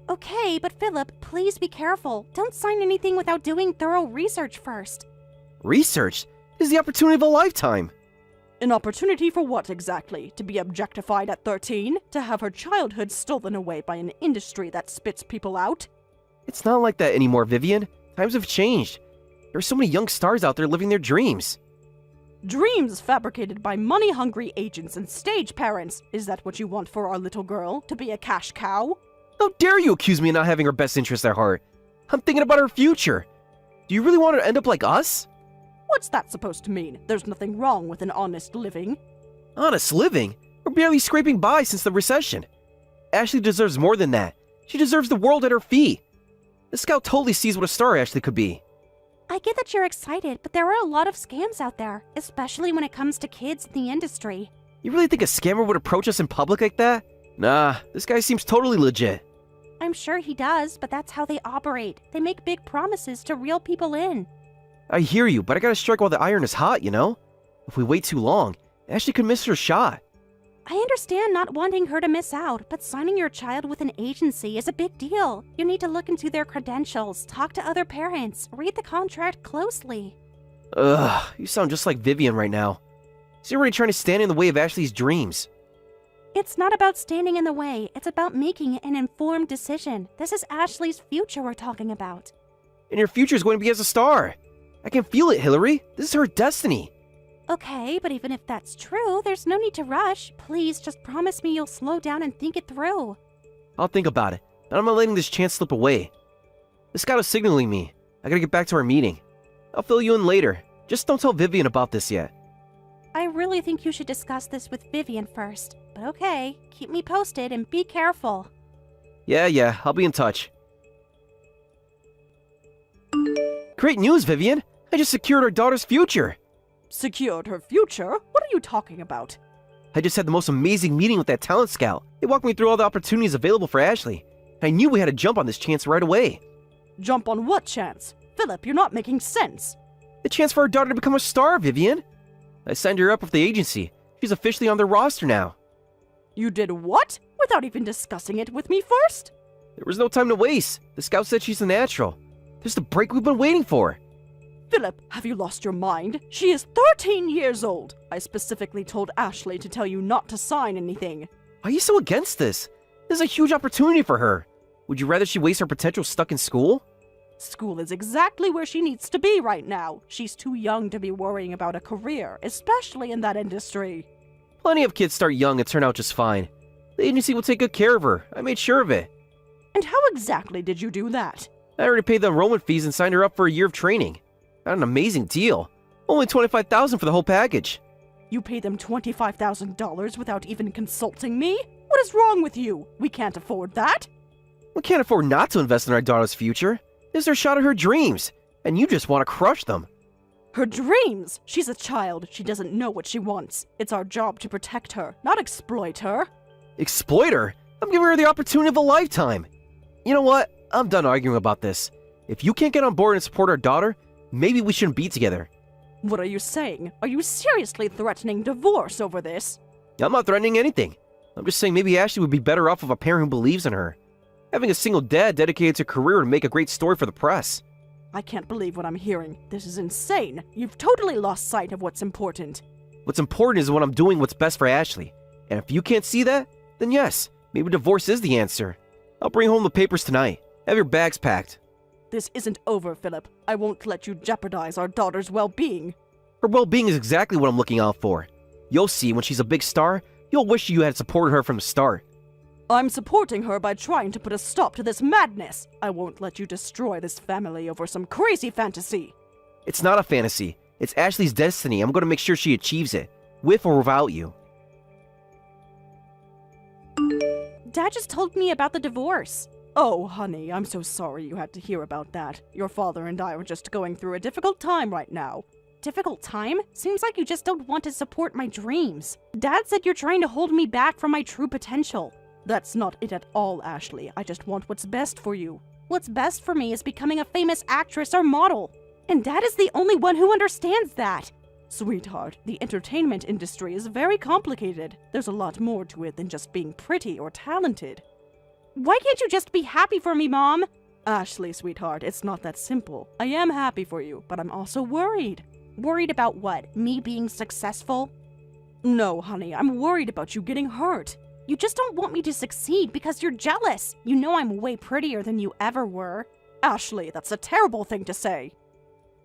Okay, but Philip, please be careful. Don't sign anything without doing thorough research first. Research? This is the opportunity of a lifetime. An opportunity for what exactly? To be objectified at 13? To have her childhood stolen away by an industry that spits people out? It's not like that anymore, Vivian. Times have changed. There are so many young stars out there living their dreams. Dreams fabricated by money-hungry agents and stage parents. Is that what you want for our little girl? To be a cash cow? How dare you accuse me of not having her best interests at heart? I'm thinking about her future. Do you really want her to end up like us? What's that supposed to mean? There's nothing wrong with an honest living. Honest living? We're barely scraping by since the recession. Ashley deserves more than that. She deserves the world at her feet. The scout totally sees what a star Ashley could be. I get that you're excited, but there are a lot of scams out there, especially when it comes to kids in the industry. You really think a scammer would approach us in public like that? Nah, this guy seems totally legit. I'm sure he does, but that's how they operate. They make big promises to reel people in. I hear you, but I gotta strike while the iron is hot, you know? If we wait too long, Ashley could miss her shot. I understand not wanting her to miss out, but signing your child with an agency is a big deal. You need to look into their credentials, talk to other parents, read the contract closely. Ugh, you sound just like Vivian right now. She's already trying to stand in the way of Ashley's dreams. It's not about standing in the way, it's about making an informed decision. This is Ashley's future we're talking about. And your future is going to be as a star. I can feel it, Hillary. This is her destiny. Okay, but even if that's true, there's no need to rush. Please just promise me you'll slow down and think it through. I'll think about it, but I'm not letting this chance slip away. The scout is signaling me. I gotta get back to our meeting. I'll fill you in later. Just don't tell Vivian about this yet. I really think you should discuss this with Vivian first. But okay, keep me posted and be careful. Yeah, I'll be in touch. Great news, Vivian! I just secured our daughter's future! Secured her future? What are you talking about? I just had the most amazing meeting with that talent scout. They walked me through all the opportunities available for Ashley. I knew we had to jump on this chance right away. Jump on what chance? Philip, you're not making sense. The chance for our daughter to become a star, Vivian! I signed her up with the agency. She's officially on their roster now. You did what? Without even discussing it with me first? There was no time to waste. The scout said she's a natural. There's the break we've been waiting for. Philip, have you lost your mind? She is 13 years old. I specifically told Ashley to tell you not to sign anything. Why are you so against this? This is a huge opportunity for her. Would you rather she waste her potential stuck in school? School is exactly where she needs to be right now. She's too young to be worrying about a career, especially in that industry. Plenty of kids start young and turn out just fine. The agency will take good care of her. I made sure of it. And how exactly did you do that? I already paid the enrollment fees and signed her up for a year of training. Got an amazing deal. Only $25,000 for the whole package. You paid them $25,000 without even consulting me? What is wrong with you? We can't afford that. We can't afford not to invest in our daughter's future. This is her shot at her dreams, and you just want to crush them. Her dreams? She's a child. She doesn't know what she wants. It's our job to protect her, not exploit her. Exploit her? I'm giving her the opportunity of a lifetime. You know what? I'm done arguing about this. If you can't get on board and support our daughter, maybe we shouldn't be together. What are you saying? Are you seriously threatening divorce over this? I'm not threatening anything. I'm just saying maybe Ashley would be better off with a parent who believes in her. Having a single dad dedicated to a career would make a great story for the press. I can't believe what I'm hearing. This is insane. You've totally lost sight of what's important. What's important is what I'm doing what's best for Ashley. And if you can't see that, then yes, maybe divorce is the answer. I'll bring home the papers tonight. Have your bags packed. This isn't over, Philip. I won't let you jeopardize our daughter's well-being. Her well-being is exactly what I'm looking out for. You'll see when she's a big star, you'll wish you had supported her from the start. I'm supporting her by trying to put a stop to this madness. I won't let you destroy this family over some crazy fantasy. It's not a fantasy. It's Ashley's destiny. I'm going to make sure she achieves it, with or without you. Dad just told me about the divorce. Oh, honey, I'm so sorry you had to hear about that. Your father and I are just going through a difficult time right now. Difficult time? Seems like you just don't want to support my dreams. Dad said you're trying to hold me back from my true potential. That's not it at all, Ashley. I just want what's best for you. What's best for me is becoming a famous actress or model. And Dad is the only one who understands that. Sweetheart, the entertainment industry is very complicated. There's a lot more to it than just being pretty or talented. Why can't you just be happy for me, Mom? Ashley, sweetheart, it's not that simple. I am happy for you, but I'm also worried. Worried about what? Me being successful? No, honey, I'm worried about you getting hurt. You just don't want me to succeed because you're jealous. You know I'm way prettier than you ever were. Ashley, that's a terrible thing to say.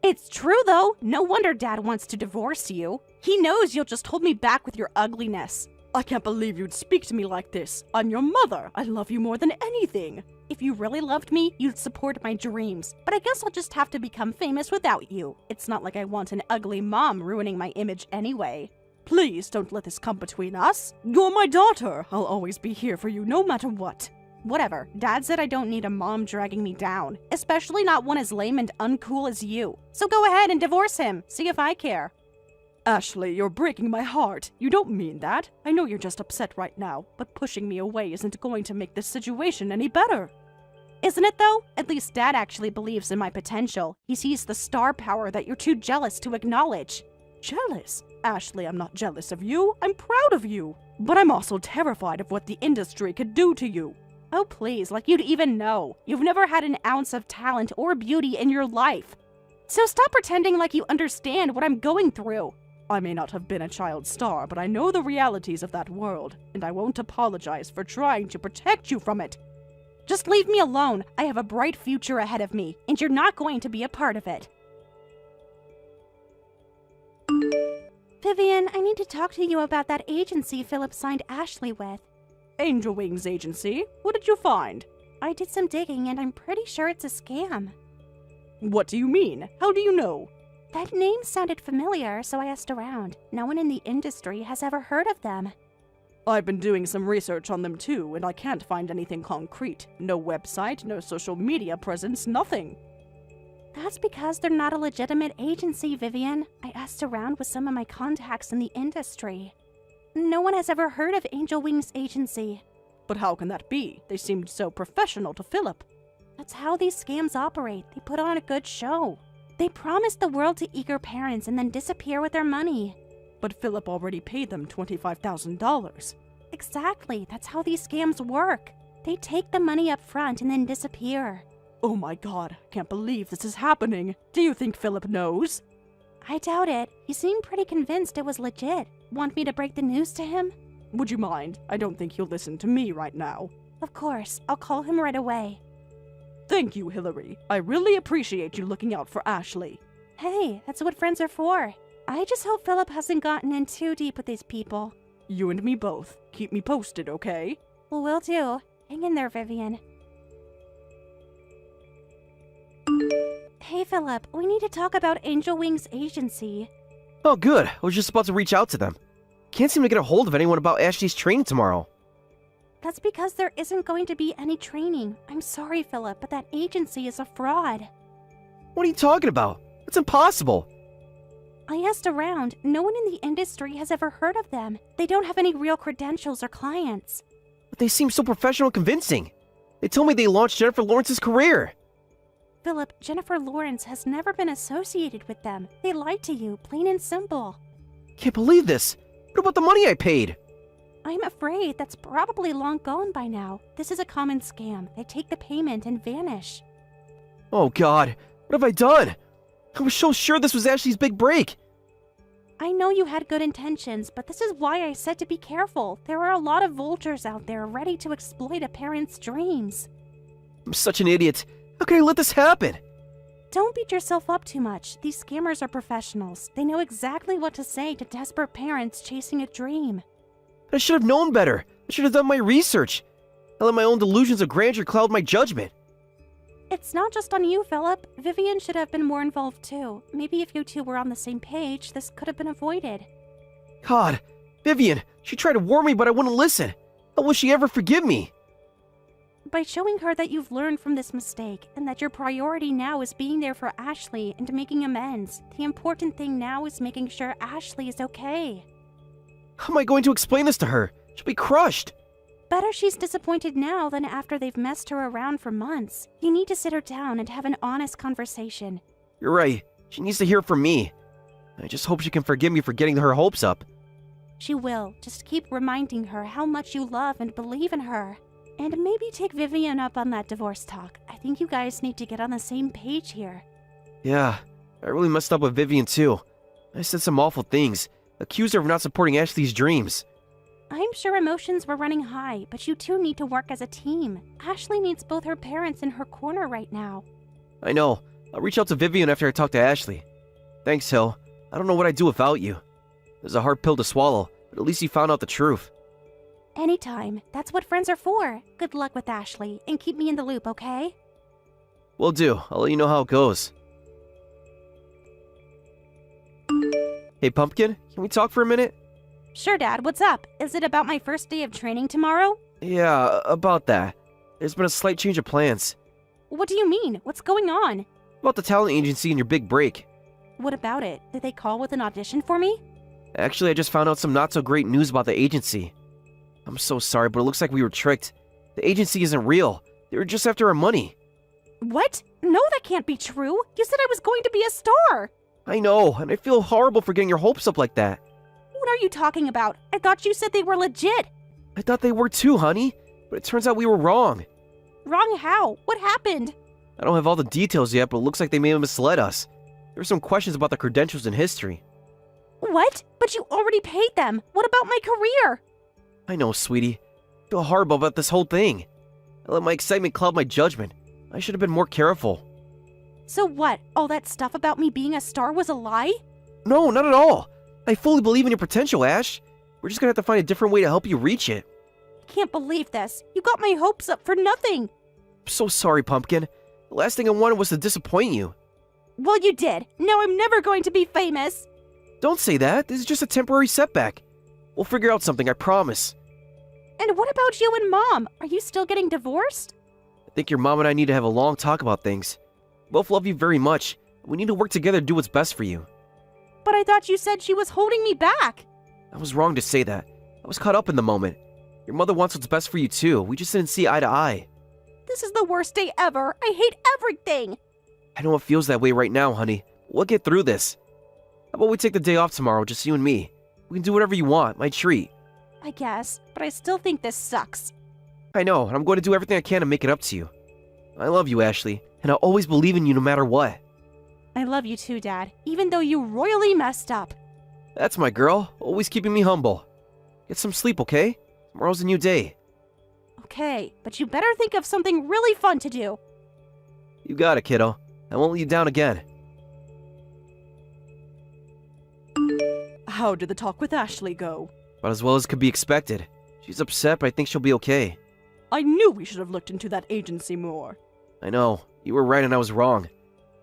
It's true, though. No wonder Dad wants to divorce you. He knows you'll just hold me back with your ugliness. I can't believe you'd speak to me like this. I'm your mother. I love you more than anything. If you really loved me, you'd support my dreams. But I guess I'll just have to become famous without you. It's not like I want an ugly mom ruining my image anyway. Please don't let this come between us. You're my daughter. I'll always be here for you no matter what. Whatever. Dad said I don't need a mom dragging me down, especially not one as lame and uncool as you. So go ahead and divorce him. See if I care. Ashley, you're breaking my heart. You don't mean that. I know you're just upset right now, but pushing me away isn't going to make this situation any better. Isn't it, though? At least Dad actually believes in my potential. He sees the star power that you're too jealous to acknowledge. Jealous? Ashley, I'm not jealous of you. I'm proud of you. But I'm also terrified of what the industry could do to you. Oh, please, like you'd even know. You've never had an ounce of talent or beauty in your life. So stop pretending like you understand what I'm going through. I may not have been a child star, but I know the realities of that world, and I won't apologize for trying to protect you from it. Just leave me alone. I have a bright future ahead of me, and you're not going to be a part of it. Vivian, I need to talk to you about that agency Philip signed Ashley with. Angel Wings Agency? What did you find? I did some digging and I'm pretty sure it's a scam. What do you mean? How do you know? That name sounded familiar, so I asked around. No one in the industry has ever heard of them. I've been doing some research on them too, and I can't find anything concrete. No website, no social media presence, nothing. That's because they're not a legitimate agency, Vivian. I asked around with some of my contacts in the industry. No one has ever heard of Angel Wings Agency. But how can that be? They seemed so professional to Philip. That's how these scams operate. They put on a good show. They promise the world to eager parents and then disappear with their money. But Philip already paid them $25,000. Exactly. That's how these scams work. They take the money up front and then disappear. Oh my god, can't believe this is happening. Do you think Philip knows? I doubt it. He seemed pretty convinced it was legit. Want me to break the news to him? Would you mind? I don't think he'll listen to me right now. Of course. I'll call him right away. Thank you, Hillary. I really appreciate you looking out for Ashley. Hey, that's what friends are for. I just hope Philip hasn't gotten in too deep with these people. You and me both. Keep me posted, okay? Well, will do. Hang in there, Vivian. Hey, Philip. We need to talk about Angel Wings Agency. Oh, good. I was just about to reach out to them. Can't seem to get a hold of anyone about Ashley's training tomorrow. That's because there isn't going to be any training. I'm sorry, Philip, but that agency is a fraud. What are you talking about? It's impossible. I asked around. No one in the industry has ever heard of them. They don't have any real credentials or clients. But they seem so professional and convincing. They told me they launched Jennifer Lawrence's career. Philip, Jennifer Lawrence has never been associated with them. They lied to you, plain and simple. Can't believe this. What about the money I paid? I'm afraid that's probably long gone by now. This is a common scam. They take the payment and vanish. Oh God, what have I done? I was so sure this was Ashley's big break. I know you had good intentions, but this is why I said to be careful. There are a lot of vultures out there ready to exploit a parent's dreams. I'm such an idiot. How could I let this happen? Don't beat yourself up too much. These scammers are professionals. They know exactly what to say to desperate parents chasing a dream. I should have known better. I should have done my research. I let my own delusions of grandeur cloud my judgment. It's not just on you, Philip. Vivian should have been more involved too. Maybe if you two were on the same page, this could have been avoided. God, Vivian, she tried to warn me, but I wouldn't listen. How will she ever forgive me? By showing her that you've learned from this mistake and that your priority now is being there for Ashley and making amends. The important thing now is making sure Ashley is okay. How am I going to explain this to her? She'll be crushed. Better she's disappointed now than after they've messed her around for months. You need to sit her down and have an honest conversation. You're right. She needs to hear from me. I just hope she can forgive me for getting her hopes up. She will. Just keep reminding her how much you love and believe in her. And maybe take Vivian up on that divorce talk. I think you guys need to get on the same page here. Yeah, I really messed up with Vivian too. I said some awful things. Accused her of not supporting Ashley's dreams. I'm sure emotions were running high, but you two need to work as a team. Ashley needs both her parents in her corner right now. I know. I'll reach out to Vivian after I talk to Ashley. Thanks, Hill. I don't know what I'd do without you. It's a hard pill to swallow, but at least you found out the truth. Anytime. That's what friends are for. Good luck with Ashley, and keep me in the loop, okay? Will do. I'll let you know how it goes. Hey, Pumpkin, can we talk for a minute? Sure, Dad. What's up? Is it about my first day of training tomorrow? Yeah, about that. There's been a slight change of plans. What do you mean? What's going on? About the talent agency and your big break. What about it? Did they call with an audition for me? Actually, I just found out some not-so-great news about the agency. I'm so sorry, but it looks like we were tricked. The agency isn't real. They were just after our money. What? No, that can't be true. You said I was going to be a star. I know, and I feel horrible for getting your hopes up like that. What are you talking about? I thought you said they were legit. I thought they were too, honey. But it turns out we were wrong. Wrong how? What happened? I don't have all the details yet, but it looks like they may have misled us. There were some questions about the credentials and history. What? But you already paid them. What about my career? I know, sweetie. I feel horrible about this whole thing. I let my excitement cloud my judgment. I should have been more careful. So what? All that stuff about me being a star was a lie? No, not at all. I fully believe in your potential, Ash. We're just gonna have to find a different way to help you reach it. Can't believe this. You got my hopes up for nothing. I'm so sorry, Pumpkin. The last thing I wanted was to disappoint you. Well, you did. Now I'm never going to be famous. Don't say that. This is just a temporary setback. We'll figure out something, I promise. And what about you and Mom? Are you still getting divorced? I think your mom and I need to have a long talk about things. We both love you very much. We need to work together to do what's best for you. But I thought you said she was holding me back. I was wrong to say that. I was caught up in the moment. Your mother wants what's best for you too. We just didn't see eye to eye. This is the worst day ever. I hate everything. I know it feels that way right now, honey. We'll get through this. How about we take the day off tomorrow, just you and me? We can do whatever you want, my treat. I guess, but I still think this sucks. I know, and I'm going to do everything I can to make it up to you. I love you, Ashley, and I'll always believe in you no matter what. I love you too, Dad, even though you royally messed up. That's my girl, always keeping me humble. Get some sleep, okay? Tomorrow's a new day. Okay, but you better think of something really fun to do. You got it, kiddo. I won't let you down again. How did the talk with Ashley go? About as well as could be expected. She's upset, but I think she'll be okay. I knew we should have looked into that agency more. I know. You were right and I was wrong.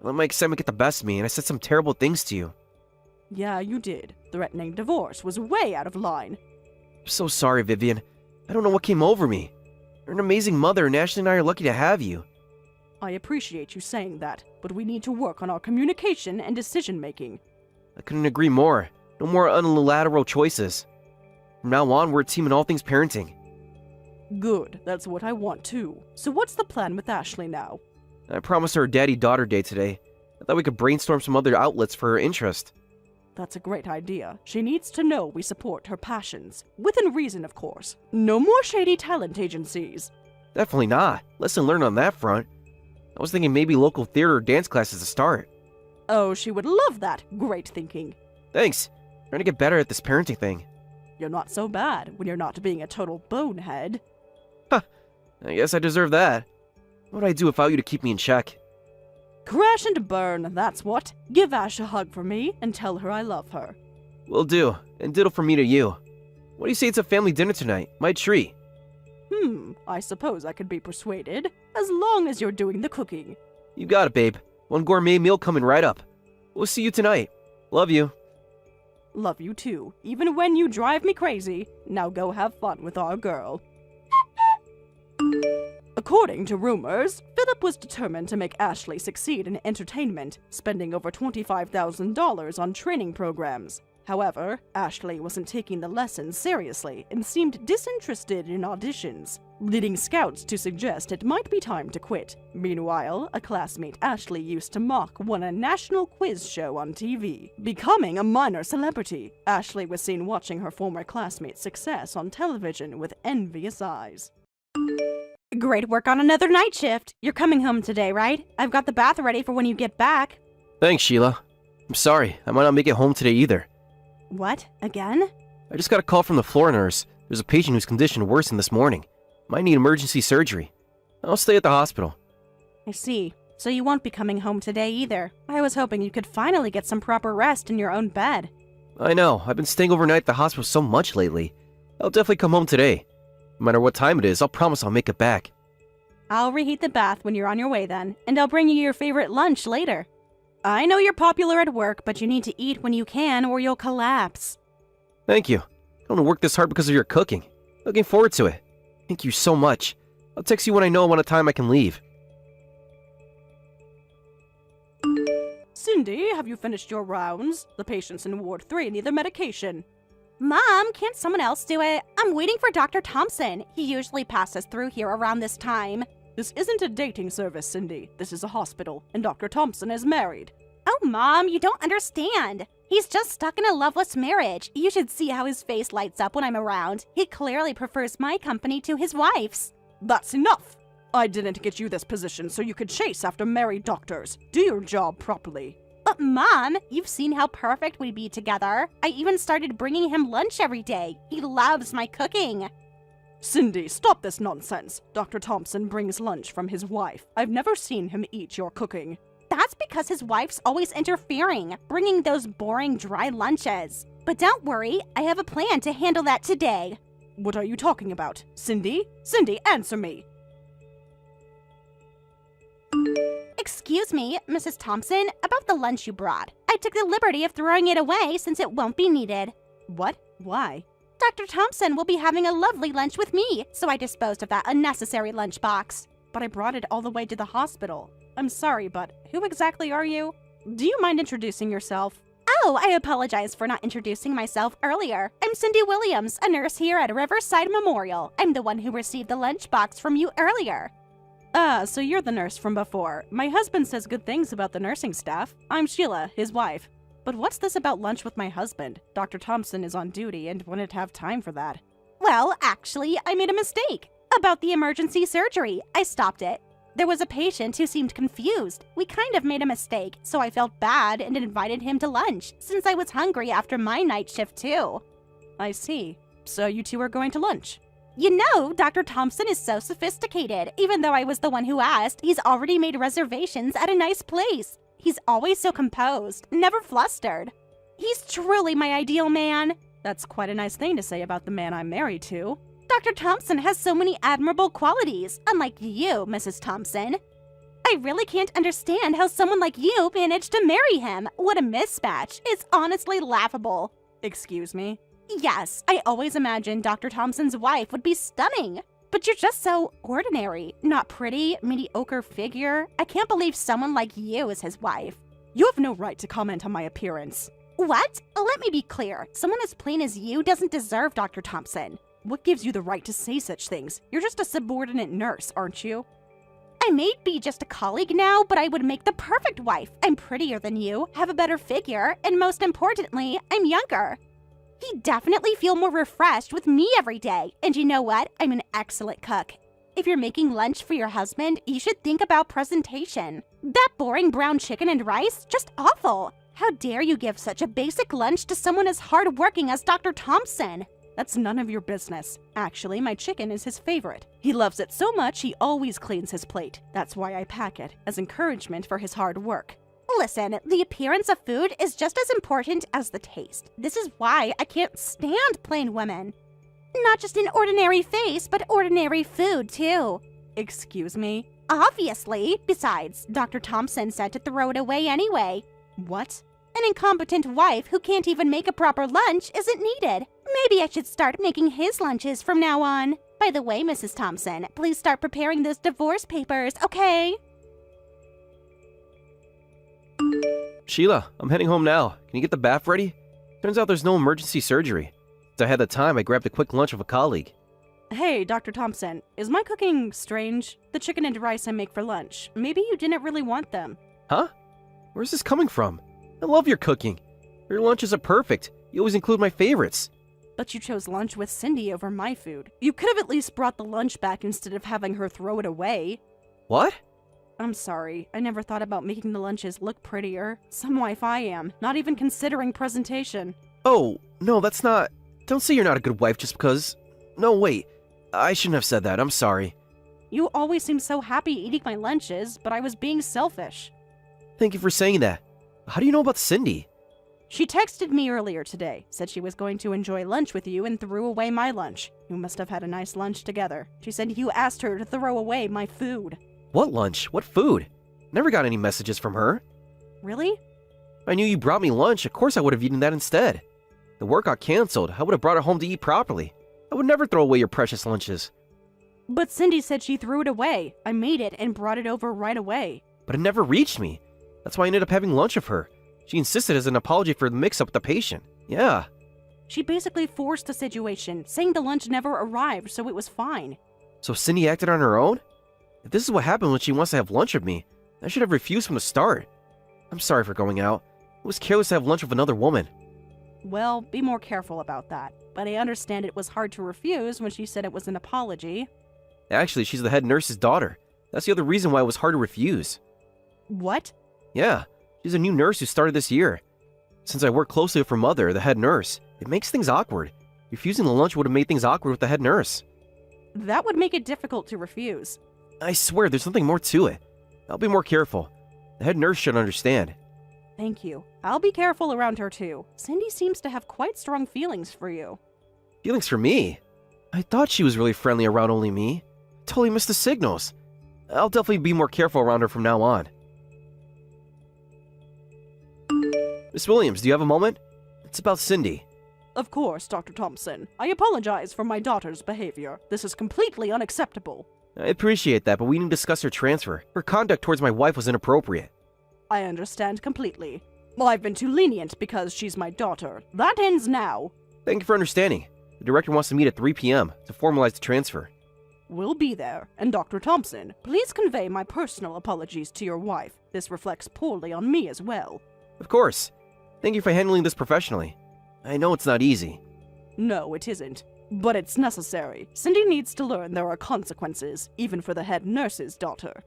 I let my excitement get the best of me, and I said some terrible things to you. Yeah, you did. Threatening divorce was way out of line. I'm so sorry, Vivian. I don't know what came over me. You're an amazing mother, and Ashley and I are lucky to have you. I appreciate you saying that, but we need to work on our communication and decision-making. I couldn't agree more. No more unilateral choices. From now on, we're a team in all things parenting. Good, that's what I want too. So what's the plan with Ashley now? I promised her a daddy-daughter day today. I thought we could brainstorm some other outlets for her interest. That's a great idea. She needs to know we support her passions. Within reason, of course. No more shady talent agencies. Definitely not. Lesson learned on that front. I was thinking maybe local theater or dance classes to start. Oh, she would love that. Great thinking. Thanks. Trying to get better at this parenting thing. You're not so bad when you're not being a total bonehead. I guess I deserve that. What would I do without you to keep me in check? Crash and burn, that's what. Give Ash a hug for me and tell her I love her. Will do. And ditto from me to you. What do you say it's a family dinner tonight? My treat. I suppose I could be persuaded, as long as you're doing the cooking. You got it, babe. One gourmet meal coming right up. We'll see you tonight. Love you. Love you too, even when you drive me crazy. Now go have fun with our girl. According to rumors, Philip was determined to make Ashley succeed in entertainment, spending over $25,000 on training programs. However, Ashley wasn't taking the lessons seriously and seemed disinterested in auditions, leading scouts to suggest it might be time to quit. Meanwhile, a classmate Ashley used to mock won a national quiz show on TV. Becoming a minor celebrity, Ashley was seen watching her former classmate's success on television with envious eyes. Great work on another night shift. You're coming home today, right? I've got the bath ready for when you get back. Thanks, Sheila. I'm sorry. I might not make it home today either. What? Again? I just got a call from the floor nurse. There's a patient whose condition worsened this morning. Might need emergency surgery. I'll stay at the hospital. I see. So you won't be coming home today either. I was hoping you could finally get some proper rest in your own bed. I know. I've been staying overnight at the hospital so much lately. I'll definitely come home today. No matter what time it is, I'll promise I'll make it back. I'll reheat the bath when you're on your way then, and I'll bring you your favorite lunch later. I know you're popular at work, but you need to eat when you can or you'll collapse. Thank you. I don't want to work this hard because of your cooking. Looking forward to it. Thank you so much. I'll text you when I know when a time I can leave. Cindy, have you finished your rounds? The patients in Ward 3 need their medication. Mom, can't someone else do it? I'm waiting for Dr. Thompson. He usually passes through here around this time. This isn't a dating service, Cindy. This is a hospital, and Dr. Thompson is married. Oh, Mom, you don't understand. He's just stuck in a loveless marriage. You should see how his face lights up when I'm around. He clearly prefers my company to his wife's. That's enough! I didn't get you this position so you could chase after married doctors. Do your job properly. But Mom, you've seen how perfect we'd be together. I even started bringing him lunch every day. He loves my cooking. Cindy, stop this nonsense. Dr. Thompson brings lunch from his wife. I've never seen him eat your cooking. That's because his wife's always interfering, bringing those boring, dry lunches. But don't worry, I have a plan to handle that today. What are you talking about? Cindy? Cindy, answer me. Excuse me, Mrs. Thompson, about the lunch you brought. I took the liberty of throwing it away since it won't be needed. What? Why? Dr. Thompson will be having a lovely lunch with me, so I disposed of that unnecessary lunchbox. But I brought it all the way to the hospital. I'm sorry, but who exactly are you? Do you mind introducing yourself? Oh, I apologize for not introducing myself earlier. I'm Cindy Williams, a nurse here at Riverside Memorial. I'm the one who received the lunchbox from you earlier. Ah, so you're the nurse from before. My husband says good things about the nursing staff. I'm Sheila, his wife. But what's this about lunch with my husband? Dr. Thompson is on duty and wouldn't have time for that. Well, actually, I made a mistake. About the emergency surgery, I stopped it. There was a patient who seemed confused. We kind of made a mistake, so I felt bad and invited him to lunch, since I was hungry after my night shift too. I see. So you two are going to lunch? You know, Dr. Thompson is so sophisticated. Even though I was the one who asked, he's already made reservations at a nice place. He's always so composed, never flustered. He's truly my ideal man. That's quite a nice thing to say about the man I'm married to. Dr. Thompson has so many admirable qualities, unlike you, Mrs. Thompson. I really can't understand how someone like you managed to marry him. What a mismatch. It's honestly laughable. Excuse me? Yes, I always imagined Dr. Thompson's wife would be stunning. But you're just so ordinary. Not pretty, mediocre figure. I can't believe someone like you is his wife. You have no right to comment on my appearance. What? Let me be clear. Someone as plain as you doesn't deserve Dr. Thompson. What gives you the right to say such things? You're just a subordinate nurse, aren't you? I may be just a colleague now, but I would make the perfect wife. I'm prettier than you, have a better figure, and most importantly, I'm younger. He'd definitely feel more refreshed with me every day. And you know what? I'm an excellent cook. If you're making lunch for your husband, you should think about presentation. That boring brown chicken and rice? Just awful. How dare you give such a basic lunch to someone as hardworking as Dr. Thompson? That's none of your business. Actually, my chicken is his favorite. He loves it so much he always cleans his plate. That's why I pack it, as encouragement for his hard work. Listen, the appearance of food is just as important as the taste. This is why I can't stand plain women. Not just an ordinary face, but ordinary food, too. Excuse me? Obviously. Besides, Dr. Thompson said to throw it away anyway. What? An incompetent wife who can't even make a proper lunch isn't needed. Maybe I should start making his lunches from now on. By the way, Mrs. Thompson, please start preparing those divorce papers, okay? Sheila, I'm heading home now. Can you get the bath ready? Turns out there's no emergency surgery. Since I had the time, I grabbed a quick lunch with a colleague. Hey, Dr. Thompson, is my cooking strange? The chicken and rice I make for lunch. Maybe you didn't really want them. Huh? Where's this coming from? I love your cooking. Your lunches are perfect. You always include my favorites. But you chose lunch with Cindy over my food. You could have at least brought the lunch back instead of having her throw it away. What? I'm sorry. I never thought about making the lunches look prettier. Some wife I am, not even considering presentation. Oh, no, that's not... Don't say you're not a good wife just because... No, wait. I shouldn't have said that. I'm sorry. You always seem so happy eating my lunches, but I was being selfish. Thank you for saying that. How do you know about Cindy? She texted me earlier today, said she was going to enjoy lunch with you and threw away my lunch. You must have had a nice lunch together. She said you asked her to throw away my food. What lunch? What food? Never got any messages from her. Really? If I knew you brought me lunch, of course I would have eaten that instead. The work got canceled. I would have brought it home to eat properly. I would never throw away your precious lunches. But Cindy said she threw it away. I made it and brought it over right away. But it never reached me. That's why I ended up having lunch with her. She insisted as an apology for the mix-up with the patient. Yeah. She basically forced the situation, saying the lunch never arrived, so it was fine. So Cindy acted on her own? If this is what happened when she wants to have lunch with me, I should have refused from the start. I'm sorry for going out. It was careless to have lunch with another woman. Well, be more careful about that. But I understand it was hard to refuse when she said it was an apology. Actually, she's the head nurse's daughter. That's the other reason why it was hard to refuse. What? Yeah, she's a new nurse who started this year. Since I work closely with her mother, the head nurse, it makes things awkward. Refusing the lunch would have made things awkward with the head nurse. That would make it difficult to refuse. I swear, there's something more to it. I'll be more careful. The head nurse should understand. Thank you. I'll be careful around her too. Cindy seems to have quite strong feelings for you. Feelings for me? I thought she was really friendly around only me. Totally missed the signals. I'll definitely be more careful around her from now on. Miss Williams, do you have a moment? It's about Cindy. Of course, Dr. Thompson. I apologize for my daughter's behavior. This is completely unacceptable. I appreciate that, but we need to discuss her transfer. Her conduct towards my wife was inappropriate. I understand completely. Well, I've been too lenient because she's my daughter. That ends now. Thank you for understanding. The director wants to meet at 3 p.m. to formalize the transfer. We'll be there. And Dr. Thompson, please convey my personal apologies to your wife. This reflects poorly on me as well. Of course. Thank you for handling this professionally. I know it's not easy. No, it isn't. But it's necessary. Cindy needs to learn there are consequences, even for the head nurse's daughter.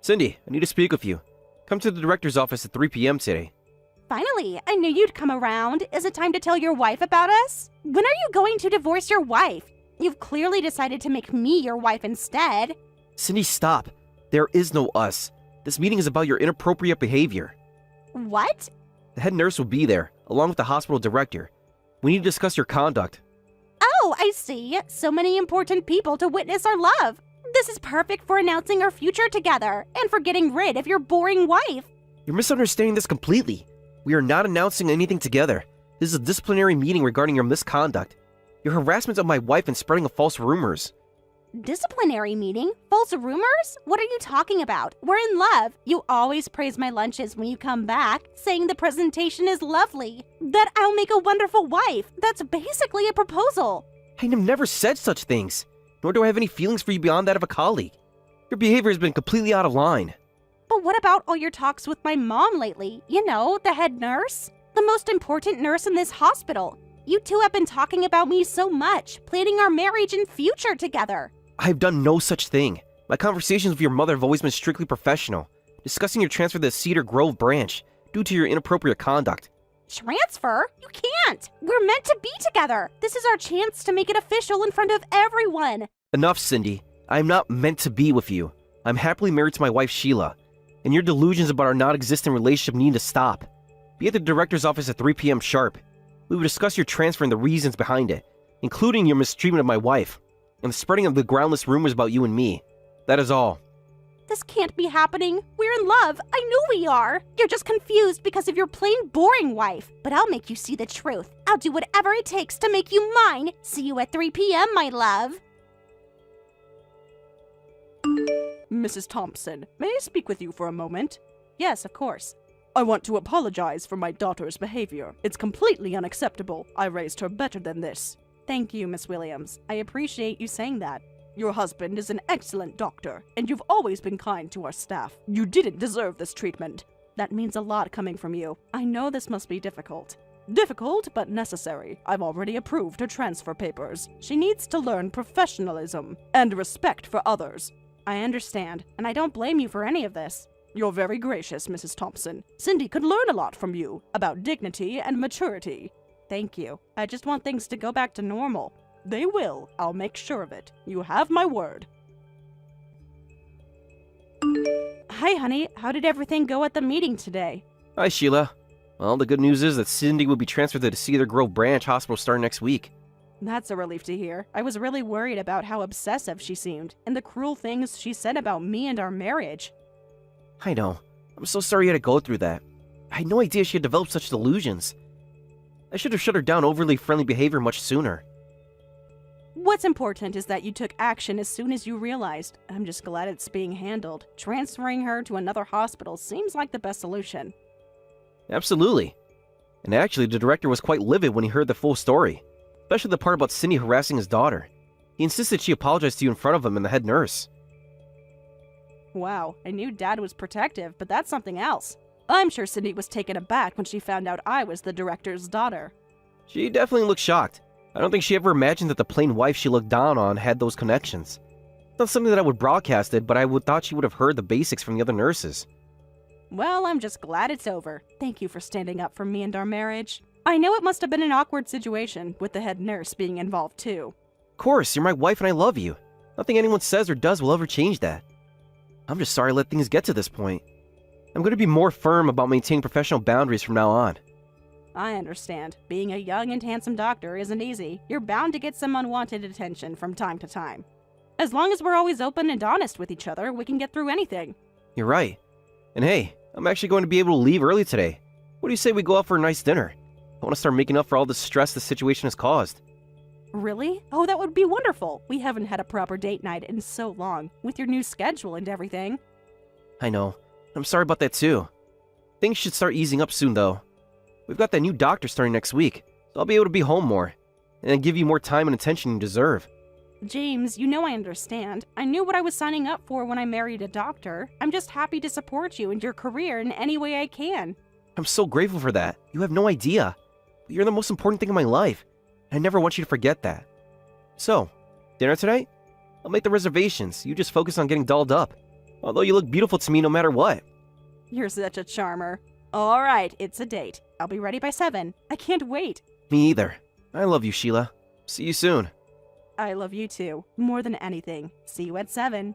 Cindy, I need to speak with you. Come to the director's office at 3 p.m. today. Finally, I knew you'd come around. Is it time to tell your wife about us? When are you going to divorce your wife? You've clearly decided to make me your wife instead. Cindy, stop. There is no us. This meeting is about your inappropriate behavior. What? The head nurse will be there, along with the hospital director. We need to discuss your conduct. Oh, I see. So many important people to witness our love. This is perfect for announcing our future together and for getting rid of your boring wife. You're misunderstanding this completely. We are not announcing anything together. This is a disciplinary meeting regarding your misconduct. Your harassment of my wife and spreading of false rumors. Disciplinary meeting? False rumors? What are you talking about? We're in love. You always praise my lunches when you come back, saying the presentation is lovely. That I'll make a wonderful wife. That's basically a proposal. I have never said such things, nor do I have any feelings for you beyond that of a colleague. Your behavior has been completely out of line. But what about all your talks with my mom lately? You know, the head nurse? The most important nurse in this hospital. You two have been talking about me so much, planning our marriage and future together. I've done no such thing. My conversations with your mother have always been strictly professional, discussing your transfer to the Cedar Grove branch due to your inappropriate conduct. Transfer? You can't! We're meant to be together! This is our chance to make it official in front of everyone! Enough, Cindy. I am not meant to be with you. I'm happily married to my wife, Sheila, and your delusions about our non-existent relationship need to stop. Be at the director's office at 3 p.m. sharp. We will discuss your transfer and the reasons behind it, including your mistreatment of my wife, and the spreading of the groundless rumors about you and me. That is all. This can't be happening. We're in love. I know we are. You're just confused because of your plain boring wife. But I'll make you see the truth. I'll do whatever it takes to make you mine. See you at 3 p.m., my love. Mrs. Thompson, may I speak with you for a moment? Yes, of course. I want to apologize for my daughter's behavior. It's completely unacceptable. I raised her better than this. Thank you, Miss Williams. I appreciate you saying that. Your husband is an excellent doctor, and you've always been kind to our staff. You didn't deserve this treatment. That means a lot coming from you. I know this must be difficult. Difficult, but necessary. I've already approved her transfer papers. She needs to learn professionalism and respect for others. I understand, and I don't blame you for any of this. You're very gracious, Mrs. Thompson. Cindy could learn a lot from you about dignity and maturity. Thank you. I just want things to go back to normal. They will. I'll make sure of it. You have my word. Hi, honey. How did everything go at the meeting today? Hi, Sheila. Well, the good news is that Cindy will be transferred to the Cedar Grove branch hospital starting next week. That's a relief to hear. I was really worried about how obsessive she seemed and the cruel things she said about me and our marriage. I know. I'm so sorry you had to go through that. I had no idea she had developed such delusions. I should have shut her down overly friendly behavior much sooner. What's important is that you took action as soon as you realized. I'm just glad it's being handled. Transferring her to another hospital seems like the best solution. Absolutely. And actually, the director was quite livid when he heard the full story, especially the part about Cindy harassing his daughter. He insisted she apologize to you in front of him and the head nurse. Wow, I knew Dad was protective, but that's something else. I'm sure Cindy was taken aback when she found out I was the director's daughter. She definitely looked shocked. I don't think she ever imagined that the plain wife she looked down on had those connections. Not something that I would broadcast it, but I thought she would have heard the basics from the other nurses. Well, I'm just glad it's over. Thank you for standing up for me and our marriage. I know it must have been an awkward situation, with the head nurse being involved too. Of course, you're my wife and I love you. Nothing anyone says or does will ever change that. I'm just sorry I let things get to this point. I'm going to be more firm about maintaining professional boundaries from now on. I understand. Being a young and handsome doctor isn't easy. You're bound to get some unwanted attention from time to time. As long as we're always open and honest with each other, we can get through anything. You're right. And hey, I'm actually going to be able to leave early today. What do you say we go out for a nice dinner? I want to start making up for all the stress the situation has caused. Really? Oh, that would be wonderful. We haven't had a proper date night in so long, with your new schedule and everything. I know. I'm sorry about that too. Things should start easing up soon though. We've got that new doctor starting next week, so I'll be able to be home more, and give you more time and attention you deserve. James, you know I understand. I knew what I was signing up for when I married a doctor. I'm just happy to support you and your career in any way I can. I'm so grateful for that. You have no idea. You're the most important thing in my life. I never want you to forget that. So, dinner tonight? I'll make the reservations. You just focus on getting dolled up. Although you look beautiful to me no matter what. You're such a charmer. All right, it's a date. I'll be ready by 7. I can't wait. Me either. I love you, Sheila. See you soon. I love you too, more than anything. See you at 7.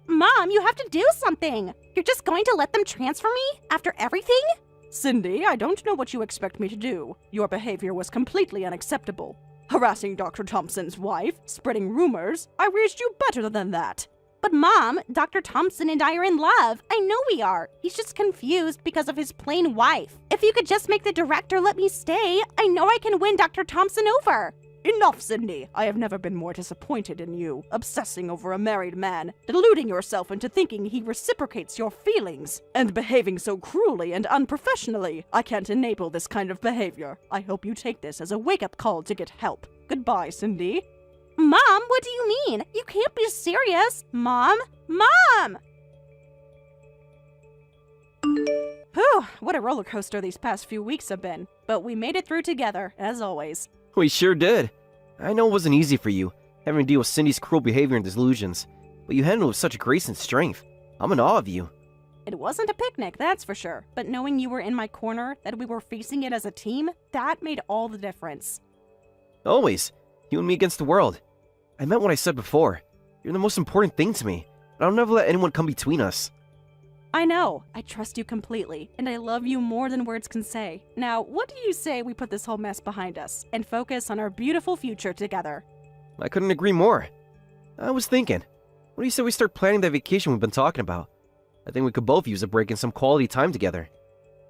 Mom, you have to do something. You're just going to let them transfer me after everything? Cindy, I don't know what you expect me to do. Your behavior was completely unacceptable. Harassing Dr. Thompson's wife, spreading rumors. I raised you better than that. But Mom, Dr. Thompson and I are in love. I know we are. He's just confused because of his plain wife. If you could just make the director let me stay, I know I can win Dr. Thompson over. Enough, Cindy. I have never been more disappointed in you, obsessing over a married man, deluding yourself into thinking he reciprocates your feelings, and behaving so cruelly and unprofessionally. I can't enable this kind of behavior. I hope you take this as a wake-up call to get help. Goodbye, Cindy. Mom, what do you mean? You can't be serious. Mom? Mom! Whew, what a roller coaster these past few weeks have been. But we made it through together, as always. We sure did. I know it wasn't easy for you, having to deal with Cindy's cruel behavior and delusions, but you handled it with such grace and strength. I'm in awe of you. It wasn't a picnic, that's for sure. But knowing you were in my corner, that we were facing it as a team, that made all the difference. Always. You and me against the world. I meant what I said before. You're the most important thing to me, and I'll never let anyone come between us. I know. I trust you completely, and I love you more than words can say. Now, what do you say we put this whole mess behind us and focus on our beautiful future together? I couldn't agree more. I was thinking, what do you say we start planning that vacation we've been talking about? I think we could both use a break and some quality time together.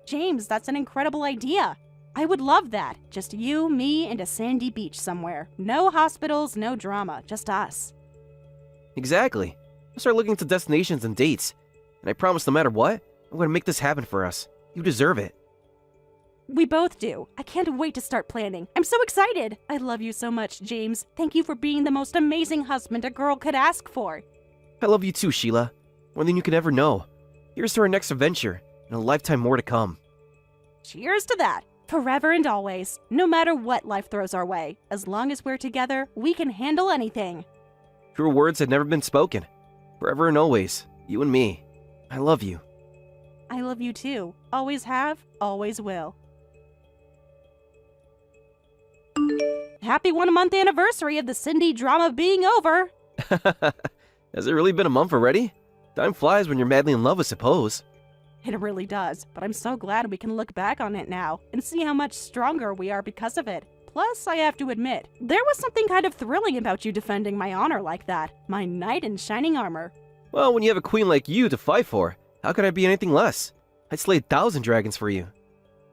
James, that's an incredible idea. I would love that. Just you, me, and a sandy beach somewhere. No hospitals, no drama, just us. Exactly. I'll start looking into destinations and dates. And I promise no matter what, I'm going to make this happen for us. You deserve it. We both do. I can't wait to start planning. I'm so excited. I love you so much, James. Thank you for being the most amazing husband a girl could ask for. I love you too, Sheila. More than you could ever know. Here's to our next adventure, and a lifetime more to come. Cheers to that. Forever and always. No matter what life throws our way. As long as we're together, we can handle anything. Truer words had never been spoken. Forever and always. You and me. I love you. I love you too. Always have, always will. Happy 1-month anniversary of the Cindy drama being over. Has it really been a month already? Time flies when you're madly in love, I suppose. It really does, but I'm so glad we can look back on it now and see how much stronger we are because of it. Plus, I have to admit, there was something kind of thrilling about you defending my honor like that. My knight in shining armor. Well, when you have a queen like you to fight for, how could I be anything less? I'd slay 1,000 dragons for you.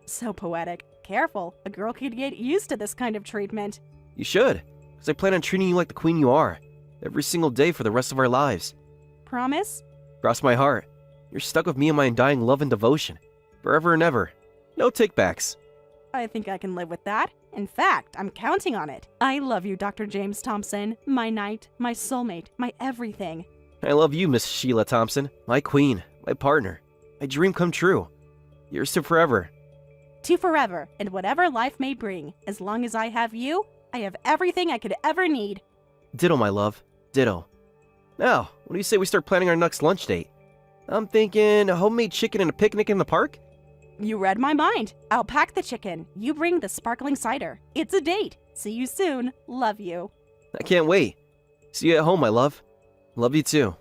So poetic. Careful, a girl could get used to this kind of treatment. You should, because I plan on treating you like the queen you are, every single day for the rest of our lives. Promise? Cross my heart. You're stuck with me and my undying love and devotion. Forever and ever. No takebacks. I think I can live with that. In fact, I'm counting on it. I love you, Dr. James Thompson. My knight, my soulmate, my everything. I love you, Miss Sheila Thompson. My queen, my partner. My dream come true. Yours to forever. To forever, and whatever life may bring. As long as I have you, I have everything I could ever need. Ditto, my love. Ditto. Now, what do you say we start planning our next lunch date? I'm thinking a homemade chicken and a picnic in the park? You read my mind. I'll pack the chicken. You bring the sparkling cider. It's a date. See you soon. Love you. I can't wait. See you at home, my love. Love you too.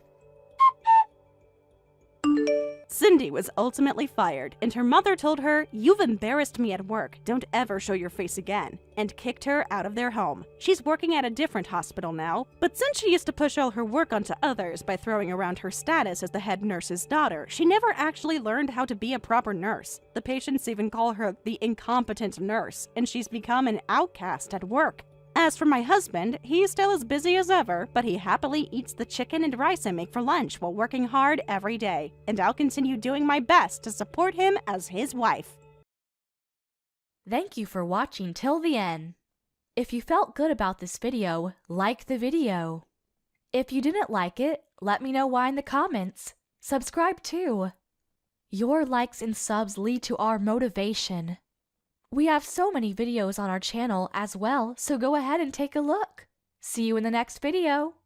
Cindy was ultimately fired, and her mother told her, "You've embarrassed me at work. Don't ever show your face again," and kicked her out of their home. She's working at a different hospital now, but since she used to push all her work onto others by throwing around her status as the head nurse's daughter, she never actually learned how to be a proper nurse. The patients even call her the incompetent nurse, and she's become an outcast at work. As for my husband, he's still as busy as ever, but he happily eats the chicken and rice I make for lunch while working hard every day, and I'll continue doing my best to support him as his wife. Thank you for watching till the end. If you felt good about this video, like the video. If you didn't like it, let me know why in the comments. Subscribe too. Your likes and subs lead to our motivation. We have so many videos on our channel as well, so go ahead and take a look. See you in the next video.